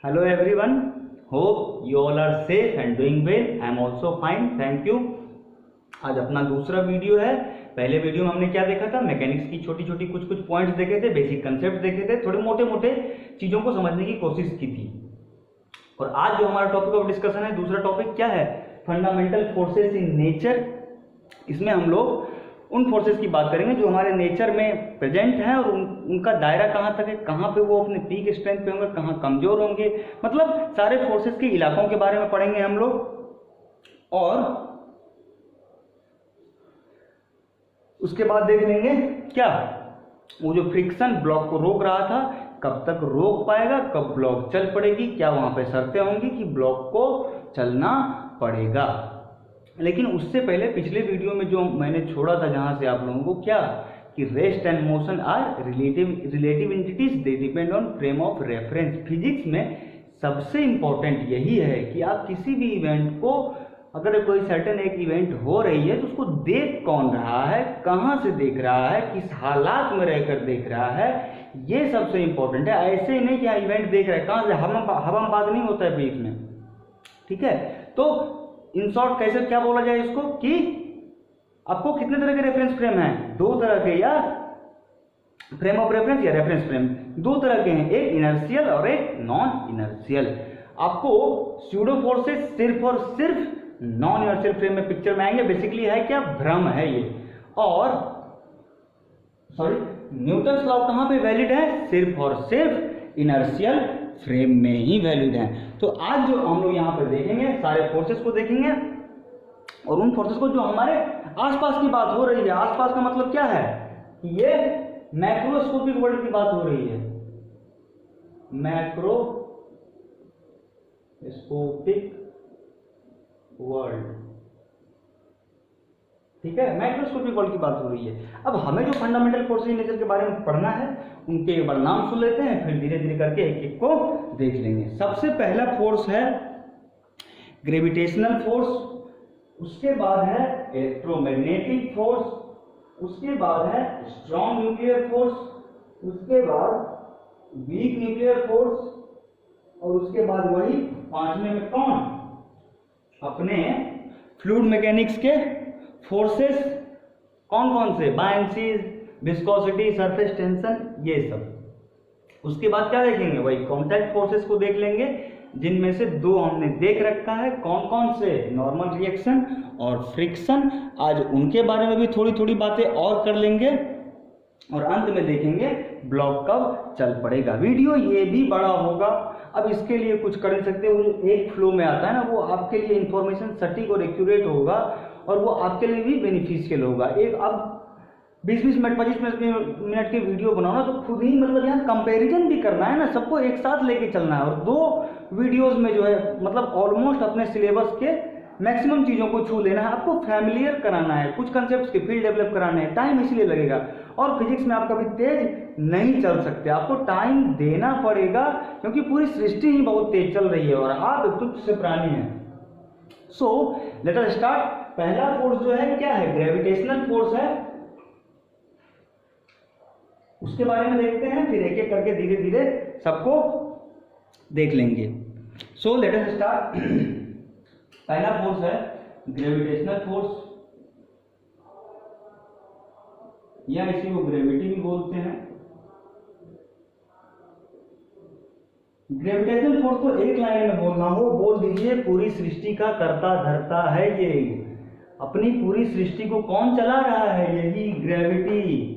Hello everyone, hope you all are safe and doing well. I am also fine, thank you. आज अपना दूसरा video है। पहले video में हमने क्या देखा था, मैकेनिक्स की छोटी छोटी कुछ पॉइंट्स देखे थे, बेसिक कंसेप्ट देखे थे, थोड़े मोटे मोटे चीज़ों को समझने की कोशिश की थी। और आज जो हमारा टॉपिक ऑफ डिस्कशन है, दूसरा टॉपिक क्या है, फंडामेंटल फोर्सेस इन नेचर। इसमें हम लोग उन फोर्सेस की बात करेंगे जो हमारे नेचर में प्रेजेंट हैं और उनका दायरा कहाँ तक है, कहाँ पे वो अपने पीक स्ट्रेंथ पे होंगे, कहाँ कमजोर होंगे, मतलब सारे फोर्सेस के इलाकों के बारे में पढ़ेंगे हम लोग। और उसके बाद देख लेंगे क्या वो जो फ्रिक्शन ब्लॉक को रोक रहा था कब तक रोक पाएगा, कब ब्लॉक चल पड़ेगी, क्या वहां पे शर्तें होंगी कि ब्लॉक को चलना पड़ेगा। लेकिन उससे पहले पिछले वीडियो में जो मैंने छोड़ा था, जहां से आप लोगों को क्या कि rest and motion are relative entities, they depend on frame of reference. Physics में सबसे इंपॉर्टेंट यही है कि आप किसी भी इवेंट को, अगर कोई सर्टेन एक इवेंट हो रही है तो उसको देख कौन रहा है, कहाँ से देख रहा है, किस हालात में रहकर देख रहा है, ये सबसे इंपॉर्टेंट है। ऐसे ही नहीं कि इवेंट देख रहा है कहाँ से, हवा में बात नहीं होता है बीच में, ठीक है। तो इन शॉर्ट कैसे क्या बोला जाए इसको कि आपको कितने तरह के रेफरेंस फ्रेम हैं, दो तरह के, या फ्रेम ऑफ रेफरेंस या रेफरेंस फ्रेम, दो तरह के हैं, एक इनर्शियल और एक नॉन इनर्शियल। आपको स्यूडो फोर्सेस सिर्फ और सिर्फ नॉन इनर्शियल फ्रेम में पिक्चर में आएंगे। बेसिकली है क्या, भ्रम है ये। और न्यूटन्स लॉ कहां पे वैलिड है, सिर्फ और सिर्फ इनर्शियल फ्रेम में ही वैलिड है। तो आज जो हम लोग यहाँ पर देखेंगे, सारे फोर्सेस को देखेंगे और उन फोर्सेस को जो हमारे आसपास की बात हो रही है। आसपास का मतलब क्या है, ये मैक्रोस्कोपिक वर्ल्ड की बात हो रही है, मैक्रोस्कोपिक वर्ल्ड, ठीक है, मैक्रोस्कोपिक वर्ल्ड की बात हो रही है। अब हमें जो फंडामेंटल फोर्सेस इन नेचर के बारे में पढ़ना है, उनके एक बार नाम सुन लेते हैं, फिर धीरे धीरे करके एक एक को देख लेंगे। सबसे पहला फोर्स है ग्रेविटेशनल फोर्स, उसके बाद है इलेक्ट्रोमैग्नेटिक फोर्स, उसके बाद है स्ट्रॉन्ग न्यूक्लियर फोर्स, उसके बाद वीक न्यूक्लियर फोर्स, और उसके बाद वही पांचवें में कौन, अपने फ्लूइड मैकेनिक्स के फोर्सेस कौन कौन से, बायंसी, विस्कोसिटी, सरफेस टेंशन, ये सब। उसके बाद क्या देखेंगे, वही कॉन्टैक्ट फोर्सेस को देख लेंगे, जिनमें से दो हमने देख रखा है, कौन कौन से, नॉर्मल रिएक्शन और फ्रिक्शन। आज उनके बारे में भी थोड़ी थोड़ी बातें और कर लेंगे और अंत में देखेंगे ब्लॉक कब चल पड़ेगा। वीडियो ये भी बड़ा होगा, अब इसके लिए कुछ कर नहीं सकते, वो जो एक फ्लो में आता है ना, वो आपके लिए इंफॉर्मेशन सटीक और एक्यूरेट होगा और वो आपके लिए भी बेनिफिशियल होगा। एक अब 20-20 मिनट 25 मिनट के वीडियो बनाना तो खुद ही, मतलब यहाँ कंपैरिजन भी करना है ना, सबको एक साथ लेके चलना है। और दो वीडियोस में जो है मतलब ऑलमोस्ट अपने सिलेबस के मैक्सिमम चीज़ों को छू लेना है, आपको फैमिलियर कराना है, कुछ कंसेप्ट्स के फील्ड डेवलप कराने हैं, टाइम इसलिए लगेगा। और फिजिक्स में आप कभी तेज नहीं चल सकते, आपको टाइम देना पड़ेगा, क्योंकि पूरी सृष्टि ही बहुत तेज चल रही है और आप तुच्छ से प्राणी हैं। So let us start. पहला फोर्स जो है क्या है, ग्रेविटेशनल फोर्स है, उसके बारे में देखते हैं, फिर एक एक करके धीरे धीरे सबको देख लेंगे। So let us start. पहला फोर्स है ग्रेविटेशनल फोर्स, या इसी को ग्रेविटी भी बोलते हैं। ग्रेविटेशनल फोर्स को एक लाइन में बोलना हो, बोल दीजिए पूरी सृष्टि का कर्ता धर्ता है ये, अपनी पूरी सृष्टि को कौन चला रहा है, यही ग्रेविटी।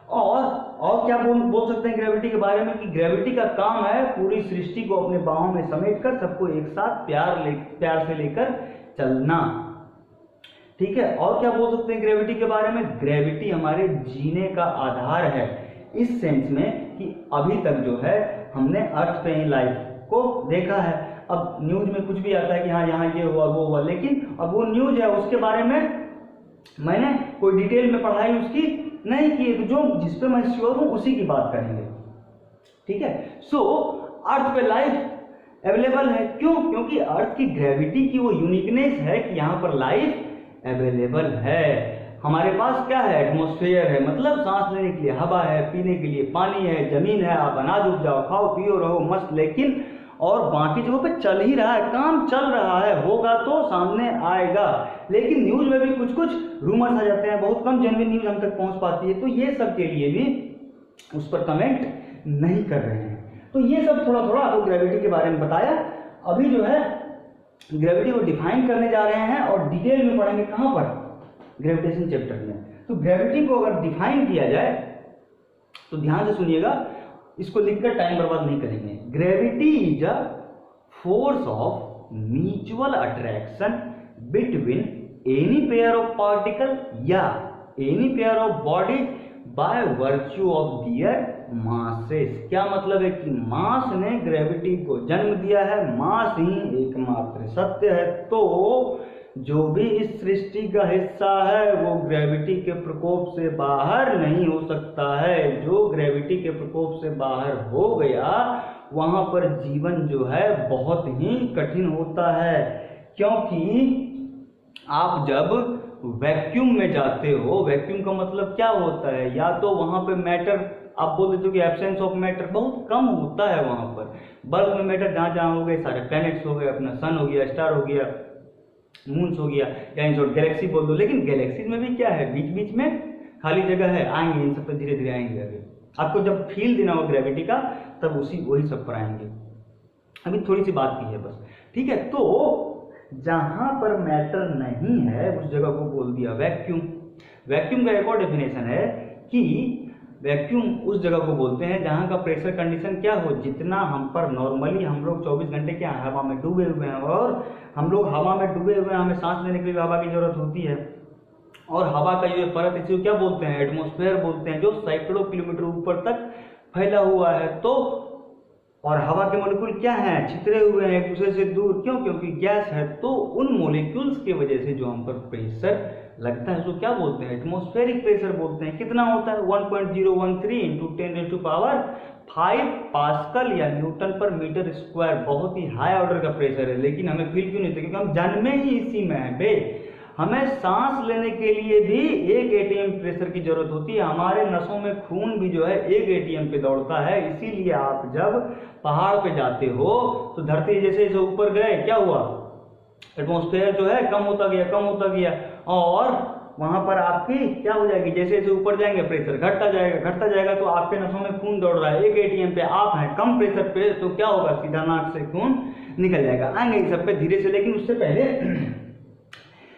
और क्या बोल सकते हैं ग्रेविटी के बारे में, कि ग्रेविटी का काम है पूरी सृष्टि को अपने बाहों में समेटकर सबको एक साथ प्यार से लेकर चलना, ठीक है। और क्या बोल सकते हैं ग्रेविटी के बारे में, ग्रेविटी हमारे जीने का आधार है, इस सेंस में कि अभी तक जो है हमने अर्थ पे ही लाइफ को देखा है। अब न्यूज में कुछ भी आता है कि हाँ यहाँ ये हुआ वो हुआ, लेकिन अब वो न्यूज है, उसके बारे में मैंने कोई डिटेल में पढ़ाई उसकी नहीं की, तो जो जिस पे मैं श्योर हूं उसी की बात करेंगे, ठीक है। सो अर्थ पे लाइफ अवेलेबल है, क्यों, क्योंकि अर्थ की ग्रेविटी की वो यूनिकनेस है कि यहाँ पर लाइफ अवेलेबल है। हमारे पास क्या है, एटमॉस्फेयर है, मतलब सांस लेने के लिए हवा है, पीने के लिए पानी है, जमीन है, आप अनाज उपजाओ, खाओ पियो रहो मस्त, लेकिन और बाकी जगहों पे चल ही रहा है, काम चल रहा है, होगा तो सामने आएगा। लेकिन न्यूज में भी कुछ कुछ रूमर्स आ जाते हैं, बहुत कम जेन्युइन न्यूज हम तक पहुंच पाती है, तो ये सब के लिए भी उस पर कमेंट नहीं कर रहे हैं। तो ये सब थोड़ा थोड़ा आपको ग्रेविटी के बारे में बताया। अभी जो है ग्रेविटी को डिफाइन करने जा रहे हैं और डिटेल में पढ़ेंगे कहां पर, ग्रेविटेशन चैप्टर में। तो ग्रेविटी को अगर डिफाइन किया जाए तो ध्यान से सुनिएगा, इसको लिखकर टाइम बर्बाद नहीं करेंगे। Gravity is a force of mutual attraction between any pair of particle या any pair of bodies by virtue of their masses. क्या मतलब है कि मास ने ग्रेविटी को जन्म दिया है, मास ही एकमात्र सत्य है। तो जो भी इस सृष्टि का हिस्सा है वो ग्रेविटी के प्रकोप से बाहर नहीं हो सकता है। जो ग्रेविटी के प्रकोप से बाहर हो गया वहां पर जीवन जो है बहुत ही कठिन होता है, क्योंकि आप जब वैक्यूम में जाते हो, वैक्यूम का मतलब क्या होता है, या तो वहां पे मैटर आप बोल देते हो कि एब्सेंस ऑफ मैटर बहुत कम होता है वहां पर, बल्क में मैटर जहां जहां हो गए, सारे प्लैनेट्स हो गए, अपना सन हो गया, स्टार हो गया, मून्स हो गया, या इन शॉर्ट गैलेक्सी बोल दो। लेकिन गैलेक्सीज में भी क्या है, बीच बीच में खाली जगह है, आएंगे इन सब पे धीरे धीरे आएंगे। अभी आपको जब फील देना हो ग्रेविटी का तब वही सब पर आएंगे। अभी थोड़ी सी बात की है बस, ठीक है। तो जहां पर मैटर नहीं है उस जगह को बोल दिया वैक्यूम। वैक्यूम का एक और डेफिनेशन है कि वैक्यूम उस जगह को बोलते हैं जहां का प्रेशर कंडीशन क्या हो, जितना हम पर नॉर्मली हम लोग 24 घंटे क्या हवा में डूबे हुए हैं, और हम लोग हवा में डूबे हुए हैं, हमें सांस लेने के लिए हवा की जरूरत होती है, और हवा का जो परत इसे क्या बोलते हैं, एटमॉस्फेयर बोलते हैं, जो सैकड़ों किलोमीटर ऊपर तक फैला हुआ है। तो और हवा के मॉलिक्यूल क्या हैं, छितरे हुए हैं एक दूसरे से दूर, क्यों, क्योंकि गैस है। तो उन मॉलिक्यूल्स की वजह से जो हम पर प्रेशर लगता है उसको क्या बोलते हैं, एटमॉस्फेरिक प्रेशर बोलते हैं। कितना होता है 1.013 इंटू 10⁵ पास्कल या न्यूटन पर मीटर स्क्वायर। बहुत ही हाई ऑर्डर का प्रेशर है, लेकिन हमें फील क्यों नहीं होता, क्योंकि हम जन्मे ही इसी में है बे। हमें सांस लेने के लिए भी 1 ATM प्रेशर की जरूरत होती है, हमारे नसों में खून भी जो है 1 ATM पे दौड़ता है। इसीलिए आप जब पहाड़ पे जाते हो तो धरती जैसे जैसे ऊपर गए क्या हुआ, एटमॉस्फेयर जो है कम होता गया, और वहां पर आपकी क्या हो जाएगी, जैसे जैसे ऊपर जाएंगे प्रेशर घटता जाएगा। तो आपके नसों में खून दौड़ रहा है, 1 ATM पे आप हैं कम प्रेशर पे, तो क्या होगा, सीधा नाक से खून निकल जाएगा। आएंगे इस सब पे धीरे से, लेकिन उससे पहले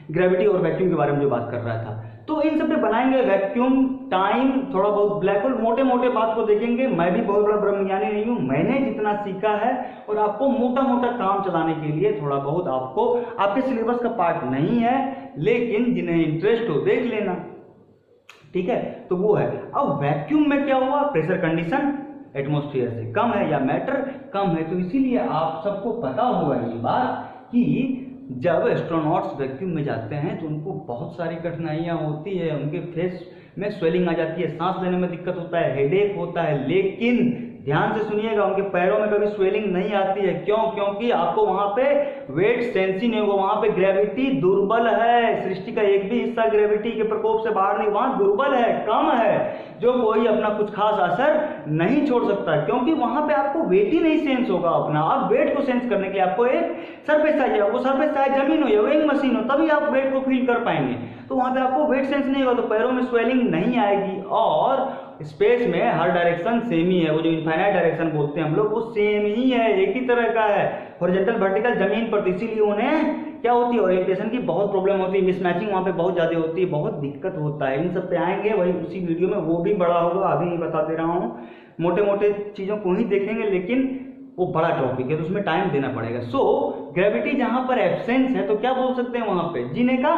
ग्रेविटी और वैक्यूम के बारे में जो बात कर रहा था, तो इन सब पे बनाएंगे वैक्यूम, टाइम, थोड़ा बहुत ब्लैक होल, मोटे मोटे बात को देखेंगे। मैं भी बहुत बड़ा ब्रह्मज्ञानी नहीं हूं, मैंने जितना सीखा है और आपको मोटा मोटा काम चलाने के लिए थोड़ा बहुत आपको, आपके सिलेबस का पार्ट नहीं है, लेकिन जिन्हें इंटरेस्ट हो देख लेना, ठीक है। तो वो है। अब वैक्यूम में क्या हुआ, प्रेशर कंडीशन एटमॉस्फेयर से कम है या मैटर कम है, तो इसीलिए आप सबको पता होगा ये बात कि जब एस्ट्रोनॉट्स वैक्यूम में जाते हैं तो उनको बहुत सारी कठिनाइयां होती है, उनके फेस में स्वेलिंग आ जाती है, सांस लेने में दिक्कत होता है, हेडेक होता है। लेकिन ध्यान से सुनिएगा, उनके पैरों में कभी स्वेलिंग नहीं आती है। क्यों, क्योंकि आपको वहां पे वेट सेंस ही नहीं होगा, वहां पे ग्रेविटी दुर्बल है। सृष्टि का एक भी हिस्सा ग्रेविटी के प्रकोप से बाहर नहीं, वहां दुर्बल है, कम है, जो कोई अपना कुछ खास असर नहीं छोड़ सकता, क्योंकि वहां पे आपको वेट ही नहीं सेंस होगा अपना। आप वेट को सेंस करने के लिए आपको एक सरफेस चाहिए, वो सरफेस चाहे जमीन हो या वेइंग मशीन हो, तभी आप वेट को फील कर पाएंगे। तो वहां पे आपको वेट सेंस नहीं होगा, तो पैरों में स्वेलिंग नहीं आएगी। और स्पेस में हर डायरेक्शन सेम ही है, वो जो इनफाइनाइट डायरेक्शन बोलते हैं हम लोग, वो सेम ही है, एक ही तरह का है, हॉरिजॉन्टल वर्टिकल जमीन पर। इसीलिए उन्हें क्या होती है, ओरिएंटेशन की बहुत प्रॉब्लम होती है, मिसमैचिंग वहां पे बहुत ज्यादा होती है, बहुत दिक्कत होता है। इन सब पे आएंगे वही उसी वीडियो में, वो भी बड़ा होगा, अभी नहीं बता दे रहा हूँ, मोटे मोटे चीजों को ही देखेंगे, लेकिन वो बड़ा टॉपिक है तो उसमें टाइम देना पड़ेगा। सो ग्रेविटी जहां पर एब्सेंस है तो क्या बोल सकते हैं, वहां पे जीने का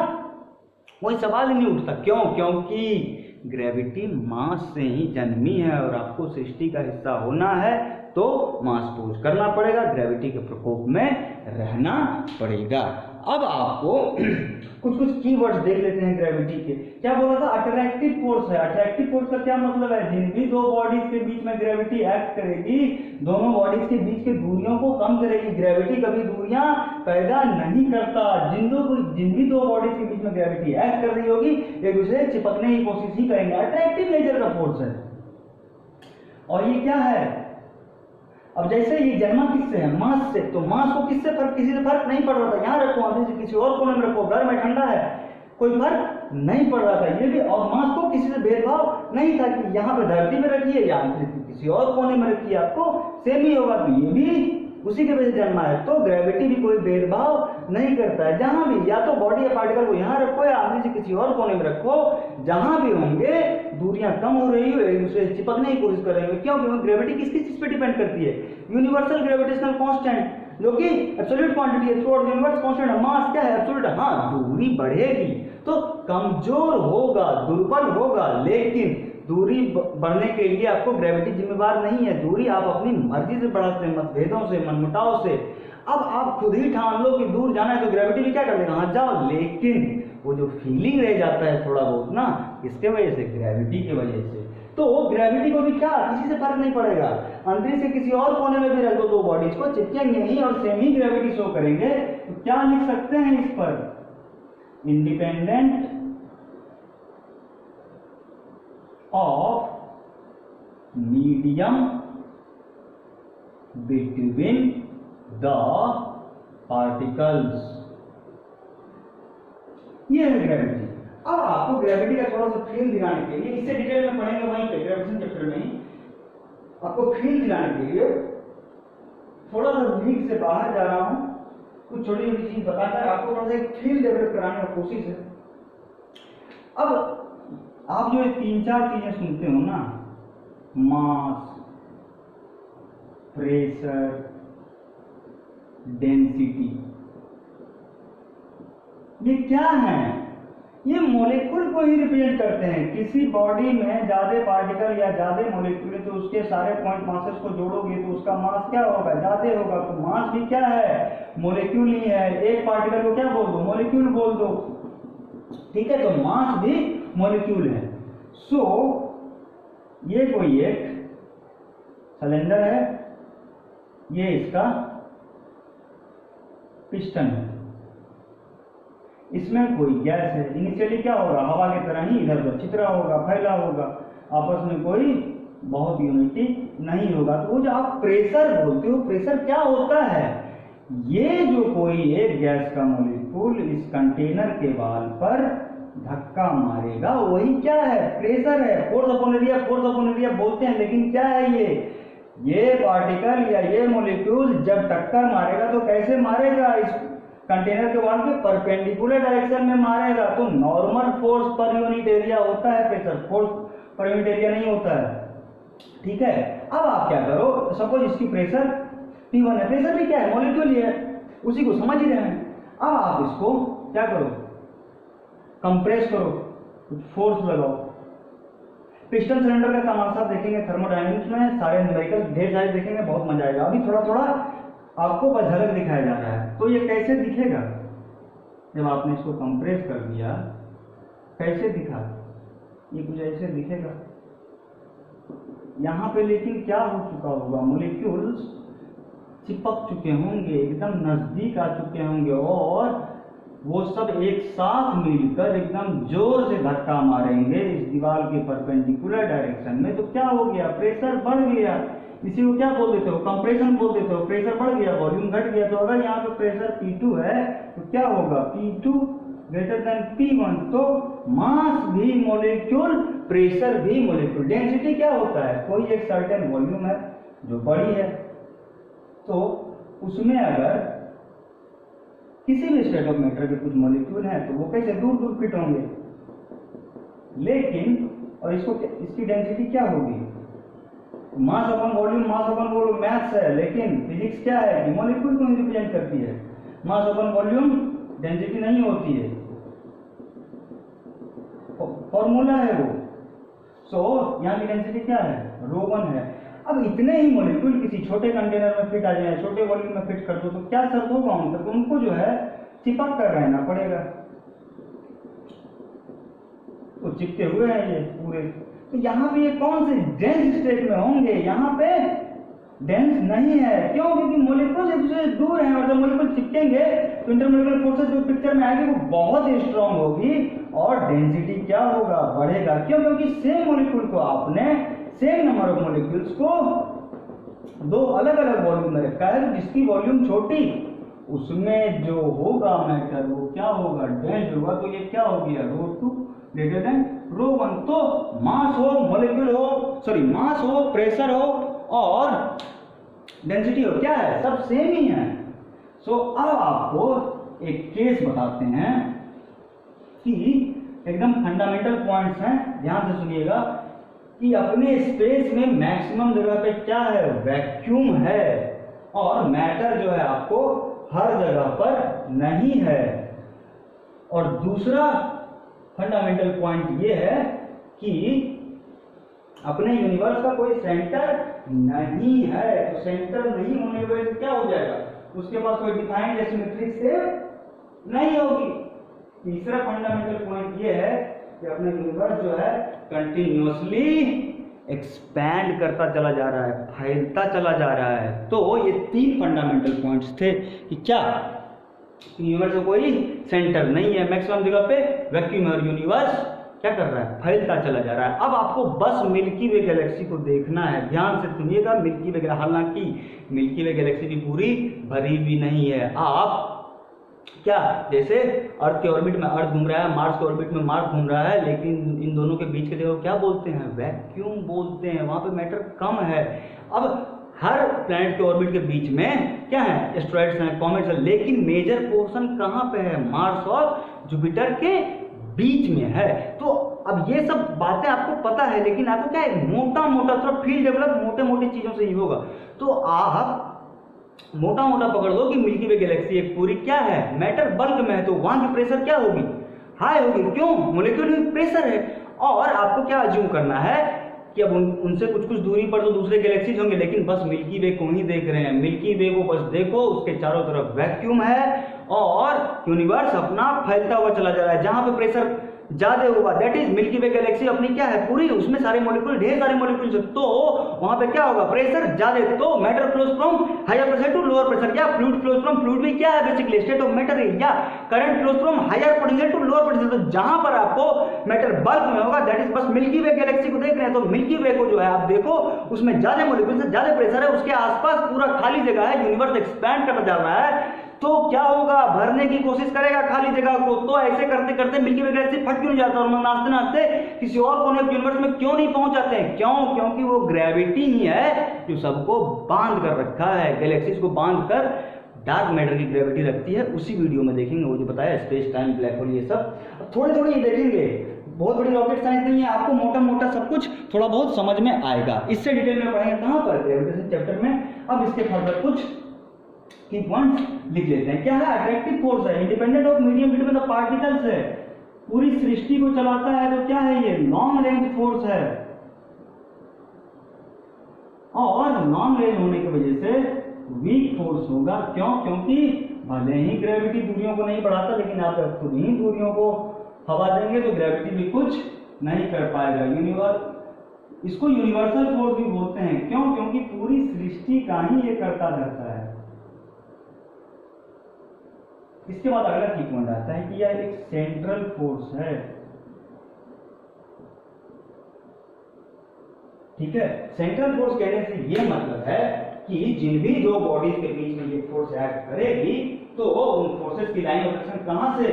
कोई सवाल ही नहीं उठता। क्यों, क्योंकि ग्रेविटी मास से ही जन्मी है, और आपको सृष्टि का हिस्सा होना है तो मास पोज करना पड़ेगा, ग्रेविटी के प्रकोप में रहना पड़ेगा। अब आपको कुछ कुछ कीवर्ड्स देख लेते हैं ग्रेविटी के। क्या बोला था? अट्रैक्टिव फोर्स है। अट्रैक्टिव फोर्स का क्या मतलब है? जिन भी दो बॉडीज के बीच में ग्रेविटी एक्ट करेगी, दोनों बॉडीज के बीच की दूरियों को कम करेगी। ग्रेविटी कभी दूरियां पैदा नहीं करता। जिन भी दो बॉडीज के बीच में ग्रेविटी एक्ट कर रही होगी, एक दूसरे से चिपकने की कोशिश ही करेंगे। अट्रैक्टिव नेचर का फोर्स है। और ये क्या है? अब जैसे ये जन्मा किससे है? मास से। तो मास को किसी से फर्क नहीं पड़ रहा था। यहाँ रखो, अभी से किसी और कोने में रखो, घर में ठंडा है, कोई फर्क नहीं पड़ रहा था। ये भी, और मास को किसी से भेदभाव नहीं था कि यहाँ पे धरती में रखिए या किसी और कोने में रखिए, आपको सेम ही होगा। तो ये भी उसी के वजह से जन्मा है। तो ग्रेविटी भी कोई भेदभाव नहीं करता है। जहां भी, या तो बॉडी या पार्टिकल को यहाँ रखो या आगे से किसी और कोने में रखो, जहां भी होंगे दूरियां कम हो रही हो, एक दूसरे से चिपकने की कोशिश कर रहे होंगे। क्यों? क्योंकि ग्रेविटी किसकी चीज पे डिपेंड करती है? यूनिवर्सल ग्रेविटेशनल कांस्टेंट, जो कि एब्सोल्यूट क्वांटिटी है through out universe. Constant mass क्या है? एब्सोल्यूट। हाँ, दूरी बढ़ेगी तो कमजोर होगा, दुर्बल होगा, लेकिन दूरी बढ़ने के लिए आपको ग्रेविटी जिम्मेवार नहीं है। दूरी आप अपनी मर्जी से बढ़ाते हैं, मतभेदों से, मनमुटाव से। अब आप खुद ही ठान लो कि दूर जाना है, तो ग्रेविटी भी क्या कर देगा? हाँ जाओ। लेकिन वो जो फीलिंग रह जाता है थोड़ा बहुत ना, किसके वजह से? ग्रेविटी की वजह से। तो ग्रेविटी को भी क्या, किसी से फर्क नहीं पड़ेगा। अंतरिक्ष से किसी और कोने में भी रख दो, दो बॉडीज को चिपकेंगे ही और सेम ही ग्रेविटी शो करेंगे। तो क्या लिख सकते हैं इस पर? Independent of medium between the particles। ये है ग्रेविटी। अब आपको ग्रेविटी का थोड़ा सा फील दिलाने के लिए, इससे डिटेल में पढ़ेंगे वहीं पे ग्रेविटेशन चैप्टर में ही, आपको फील दिलाने के लिए थोड़ा सा लीक से बाहर जा रहा हूं, कुछ छोटी छोटी चीज बताकर आपको थोड़ा सा एक फील डेवलप कराने की कोशिश है। अब आप जो ये तीन चार चीजें सुनते हो ना, मास, प्रेशर, डेंसिटी, ये क्या है? ये मॉलिक्यूल को ही रिप्रेजेंट करते हैं। किसी बॉडी में ज्यादा पार्टिकल या ज्यादा मॉलिक्यूल है तो उसके सारे पॉइंट मासेस को जोड़ोगे तो उसका मास क्या होगा? ज्यादा होगा। तो मास भी क्या है? मॉलिक्यूल ही है। एक पार्टिकल को क्या बोल दो? मॉलिक्यूल बोल दो। ठीक है, तो मास भी मॉलिक्यूल है। सो ये कोई एक सिलेंडर है, ये इसका पिस्टन है, इसमें कोई गैस है। इनिशियली क्या होगा? हवा की तरह ही इधर उधर छितरा होगा, फैला होगा, आपस में कोई बहुत यूनिटी नहीं होगा। तो वो जो आप प्रेशर बोलते हो, प्रेशर क्या होता है? ये जो कोई एक गैस का मॉलिक्यूल इस कंटेनर के वाल पर धक्का मारेगा, वही क्या है? प्रेशर है। फोर्स अपॉन एरिया बोलते हैं, लेकिन क्या है ये पार्टिकल या ये मॉलिक्यूल जब टक्कर मारेगा तो कैसे मारेगा? इस कंटेनर के वाल के परपेंडिकुलर डायरेक्शन में मारेगा। तो normal force per unit area होता है pressure, force per unit area नहीं होता है। ठीक है, अब आप क्या करो, सपोज इसकी प्रेशर P1 है, प्रेशर भी क्या है? मॉलिक्यूल ही है, उसी को समझ ही रहे हैं। अब आप इसको क्या करो? कंप्रेस करो, कुछ फोर्स लगाओ। पिस्टन सिलेंडर का तमाशा देखेंगे थर्मोडायनेमिक्स में, सारे न्यूमेरिकल ढेर सारे देखेंगे, बहुत मजा आएगा। अभी थोड़ा थोड़ा आपको बस झलक दिखाया जा रहा है। तो ये कैसे दिखेगा? जब आपने इसको कंप्रेस कर दिया, कैसे दिखा? ये कुछ ऐसे दिखेगा यहाँ पे। लेकिन क्या हो चुका होगा? मॉलिक्यूल्स चिपक चुके होंगे, एकदम नजदीक आ चुके होंगे और वो सब एक साथ मिलकर एकदम जोर से धक्का मारेंगे इस दीवार के परपेंडिकुलर डायरेक्शन में। तो क्या हो गया? प्रेशर बढ़ गया। इसी को क्या बोल देते हो? कंप्रेशन बोल देते हो। प्रेशर बढ़ गया, वॉल्यूम घट गया। तो अगर यहाँ पे प्रेशर P2 है तो क्या होगा? P2 greater than P1। तो मास भी मॉलिक्यूल, प्रेशर भी मॉलिक्यूल। डेंसिटी क्या होता है? कोई एक सर्टेन वॉल्यूम है जो बड़ी है, तो उसमें अगर किसी भी स्टेट ऑफ मैटर के कुछ मॉलिक्यूल हैं तो वो कैसे दूर दूर फिट होंगे। लेकिन और इसकी डेंसिटी क्या होगी? मास अपॉन वॉल्यूम मैथ्स है, लेकिन फिजिक्स क्या है कि मॉलिक्यूल को रिप्रेजेंट करती है। मास अपॉन वॉल्यूम डेंसिटी नहीं होती है, फॉर्मूला है वो। सो यहाँ की डेंसिटी क्या है? ρ1 है। अब इतने ही मॉलिक्यूल किसी छोटे कंटेनर में फिट आ जाए, छोटे वॉल्यूम में फिट कर दो, तो क्या सर्द होगा उनको जो है चिपक कर रहना पड़ेगा। तो चिपके हुए हैं ये पूरे। तो यहाँ पे ये कौन से डेंस स्टेट में होंगे, यहाँ पे डेंस नहीं है। क्यों? क्योंकि मोलिक्यूल एक दूसरे से दूर हैं, और जब मोलिक्यूल चिपकेंगे तो इंटरमोलिकुलर फोर्सेस जो पिक्चर में आएगी वो बहुत ही स्ट्रांग होगी और डेंसिटी क्या होगा, बढ़ेगा। क्यों? क्योंकि सेम मोलिक्यूल को आपने, सेम नंबर ऑफ मोलिक्यूल्स को दो अलग अलग वॉल्यूम में रखा है। जिसकी वॉल्यूम छोटी उसमें जो होगा मैटर वो क्या होगा, डेंस होगा। तो ये क्या हो गया, ρ2 ग्रेटर देन ρ1। तो मास हो, मॉलिक्यूल हो, सॉरी मास हो, प्रेशर हो और डेंसिटी हो, क्या है, सब सेम ही है। सो अब आपको एक केस बताते हैं कि एकदम फंडामेंटल पॉइंट्स हैं, ध्यान से सुनिएगा कि अपने स्पेस में मैक्सिमम जगह पे क्या है, वैक्यूम है और मैटर जो है आपको हर जगह पर नहीं है। और दूसरा फंडामेंटल पॉइंट ये है कि अपने यूनिवर्स का कोई सेंटर नहीं है। तो सेंटर नहीं होने की वजह से क्या हो जाएगा, उसके पास कोई डिफाइंड एसिमेट्रिक शेप नहीं होगी। तीसरा फंडामेंटल पॉइंट ये है कि अपना यूनिवर्स जो है कंटिन्यूअसली एक्सपैंड करता चला जा रहा है, फैलता चला जा रहा है। तो ये तीन फंडामेंटल पॉइंट्स थे कि क्या यूनिवर्स का कोई सेंटर नहीं है, मैक्सिमम जगह पे वैक्यूम और यूनिवर्स क्या कर रहा है, फैलता चला जा रहा है। अब आपको बस मिल्की वे गैलेक्सी को देखना है, ध्यान से सुनिएगा। मिल्की वे, हालांकि मिल्की वे गैलेक्सी भी पूरी भरी भी नहीं है। आप क्या, जैसे अर्थ के ऑर्बिट में अर्थ घूम रहा है, मार्स के ऑर्बिट में मार्स घूम रहा है, लेकिन इन दोनों के बीच के जगह क्या बोलते हैं, वैक्यूम बोलते हैं, वहां पे मैटर कम है। अब हर प्लैनेट के ऑर्बिट के बीच में क्या है, एस्ट्रॉइड्स हैं, कॉमेट्स हैं, लेकिन मेजर पोर्शन कहाँ पे है, मार्स और जुपिटर के बीच में है। तो अब ये सब बातें आपको पता है, लेकिन आपको क्या है, मोटा मोटा थोड़ा फील्ड डेवलप मोटे मोटे चीजों से ही होगा। तो आप मोटा मोटा पकड़ लो कि मिल्की वे गैलेक्सी एक पूरी क्या है, मैटर बल्क में है, तो वहां की प्रेशर क्या होगी, हाई होगी। क्यों, मोलिक्यूल में प्रेशर है। और आपको क्या अज्यूम करना है कि अब उनसे कुछ कुछ दूरी पर तो दूसरे गैलेक्सीज होंगे, लेकिन बस मिल्की वे को ही देख रहे हैं। मिल्की वे को बस देखो, उसके चारों तरफ वैक्यूम है और यूनिवर्स अपना फैलता हुआ चला जा रहा है। जहां पे प्रेशर ज्यादा होगा, that is milky Way Galaxy अपनी क्या है, पूरी, उसमें सारे मॉलिक्यूल, ढेर सारे मॉलिक्यूल्स, तो वहां पे क्या होगा, प्रेशर ज्यादा। तो matter flows from higher pressure to lower pressure, क्या फ्लूइड फ्लोज फ्रॉम, फ्लूइड भी क्या है बेसिकली स्टेट ऑफ मैटर है, या current flows from higher potential to lower potential. तो जहां पर आपको मैटर बल्क में होगा, दैट इज बस मिल्की वे गैलेक्सी को देख रहे हैं। तो मिल्की वे को जो है आप देखो, उसमें ज्यादा मॉलिक्यूल्स है, ज्यादा प्रेशर है, उसके आसपास पूरा खाली जगह है, यूनिवर्स एक्सपैंड करता जा रहा है। तो क्या होगा, भरने की कोशिश करेगा खाली जगह को। तो ऐसे करते करते मिल्की वे गैलेक्सी फट क्यों नहीं जाता, और नाचते नाचते किसी और कोने के यूनिवर्स में क्यों नहीं पहुंच जाते हैं? क्यों? क्योंकि वो ग्रेविटी ही है जो सबको बांध कर रखा है, गैलेक्सीज को बांध कर डार्क मैटर की ग्रेविटी रखती है। उसी वीडियो में देखेंगे वो जो बताया, स्पेस टाइम, ब्लैक होल, ये सब थोड़े थोड़े ये देखेंगे। बहुत बड़ी रॉकेट साइंस नहीं है, आपको मोटा मोटा सब कुछ थोड़ा बहुत समझ में आएगा। इससे डिटेल में पढ़ेंगे कहां पर, ग्रेविटेशन चैप्टर में। अब इसके फर्दर कुछ की पॉइंट्स लिख लेते हैं। क्या है, अट्रैक्टिव फोर्स है, independent of medium between the particles है, पूरी सृष्टि को चलाता है। तो क्या है, ये लॉन्ग रेंज फोर्स है, और लॉन्ग रेंज होने की वजह से वीक फोर्स होगा। क्यों? क्योंकि भले ही ग्रेविटी दूरियों को नहीं बढ़ाता, लेकिन आप खुद ही दूरियों को हवा देंगे तो ग्रेविटी भी कुछ नहीं कर पाएगा। इसको यूनिवर्सल फोर्स भी बोलते हैं। क्यों? क्योंकि पूरी सृष्टि का ही ये करता रहता है। इसके बाद अगला की पॉइंट आता है कि यह एक सेंट्रल फोर्स है। ठीक है, सेंट्रल फोर्स कहने से यह मतलब है कि जिन भी दो बॉडीज के बीच में ये फोर्स एक्ट करेगी, तो उन फोर्सेस की लाइन ऑफ एक्शन कहां से,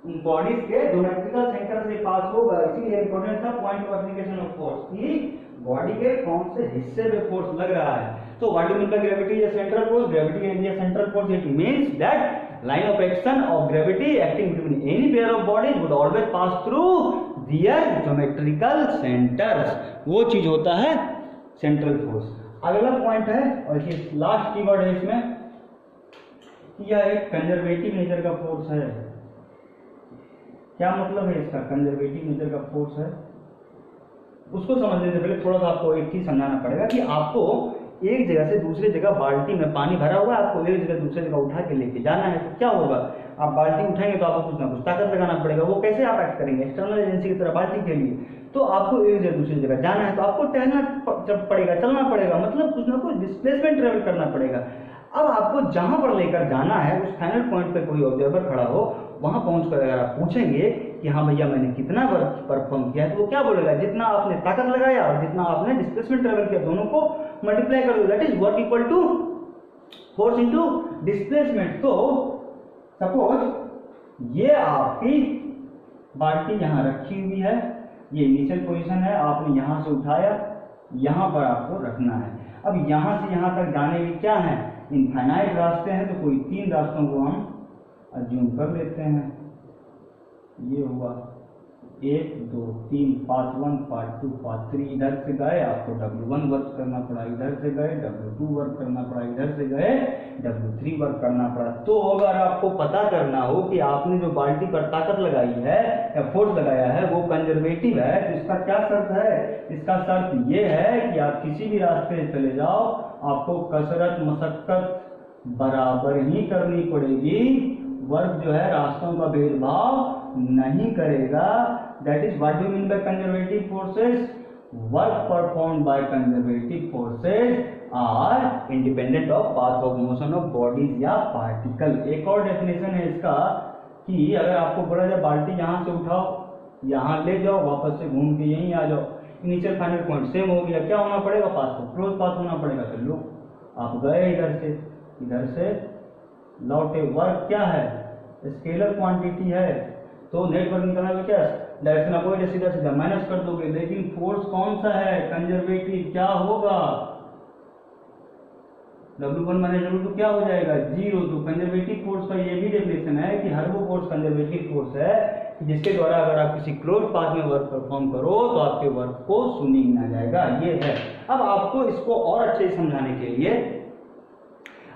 उन बॉडीज के ज्योमेट्रिकल सेंटर से पास होगा। इसीलिए इंपॉर्टेंट था point of application of force की बॉडी के कौन से हिस्से पे फोर्स लग रहा है। So what do you mean by gravity is a central force? Gravity is a central force. It means that line of action of gravity acting between any pair of bodies would always pass through their geometrical centers. वो चीज होता है central force. अगला point है, और ये last keyword है इसमें, कि यह एक कंजर्वेटिव नेचर का फोर्स है। क्या मतलब है इसका, कंजर्वेटिव नेचर का फोर्स है? उसको समझने से पहले थोड़ा सा आपको एक चीज समझाना पड़ेगा कि आपको एक जगह से दूसरी जगह बाल्टी में पानी भरा हुआ है, आपको एक जगह दूसरी जगह उठा के लेके जाना है, तो क्या होगा, आप बाल्टी उठाएंगे तो आपको कुछ ना कुछ ताकत लगाना पड़ेगा। वो कैसे आप एक्ट करेंगे, एक्सटर्नल एजेंसी की तरह बाल्टी के लिए। तो आपको एक जगह दूसरी जगह जाना है तो आपको टहलना पड़ेगा, चलना पड़ेगा, मतलब कुछ ना कुछ डिस्प्लेसमेंट ट्रेवल करना पड़ेगा। अब आपको जहां पर लेकर जाना है उस फाइनल पॉइंट पर कोई ऑब्जर्वर खड़ा हो, वहां पहुंचकर अगर आप पूछेंगे कि हाँ भैया मैंने कितना वर्क परफॉर्म किया है, तो वो क्या बोलेगा, जितना आपने ताकत लगाया और जितना आपने डिस्प्लेसमेंट ट्रेवल किया दोनों को मल्टीप्लाई कर दो, that is work equal to force into displacement. तो सपोज ये आपकी बाल्टी यहां रखी हुई है, ये इनिशियल पोजीशन है, आपने यहां से उठाया, यहां पर आपको रखना है। अब यहां से यहां तक जाने में क्या है, इनफाइनाइट रास्ते हैं, तो कोई 3 रास्तों को हम अज्यूम कर लेते हैं। ये हुआ 1 2 3, पार्ट 1 पार्ट 2 पार्ट 3। इधर से गए आपको W1 वर्क करना पड़ा, इधर से गए W2 वर्क करना पड़ा, इधर से गए W3 वर्क करना पड़ा। तो अगर आपको पता करना हो कि आपने जो बाल्टी पर ताकत लगाई है या फोर्स लगाया है वो कंजर्वेटिव है, तो इसका क्या शर्त है, इसका शर्त ये है कि आप किसी भी रास्ते से चले जाओ, आपको कसरत मशक्कत बराबर ही करनी पड़ेगी। वर्क जो है रास्तों का भेदभाव नहीं करेगा। That is what do mean by conservative forces, work performed by conservative forces are independent of path of motion of bodies या पार्टिकल। एक और डेफिनेशन है इसका कि अगर आपको बोला जाए बाल्टी यहां से उठाओ, यहां ले जाओ, वापस से घूम के यहीं आ जाओ, इनिशियल फाइनल पॉइंट सेम हो गया, क्या होना पड़ेगा, पाथ को क्लोज पाथ होना पड़ेगा। तो लो आप गए इधर से लौटे, वर्क क्या है, स्केलर क्वांटिटी है, तो नेट वर्क निकालना तो क्या डायरेक्शन अपोजिट सीधा सीधा माइनस कर दोगे। लेकिन फोर्स कौन सा है, कंजर्वेटिव, क्या होगा, W1 माइनस W2 क्या हो जाएगा, 0। तो कंजर्वेटिव फोर्स का ये भी डेफिनेशन है कि हर वो फोर्स कंजर्वेटिव फोर्स है जिसके द्वारा अगर आप किसी क्लोज पाथ में वर्क परफॉर्म करो तो आपके वर्क को शून्य गिना जाएगा। ये है। अब आपको इसको और अच्छे से समझाने के लिए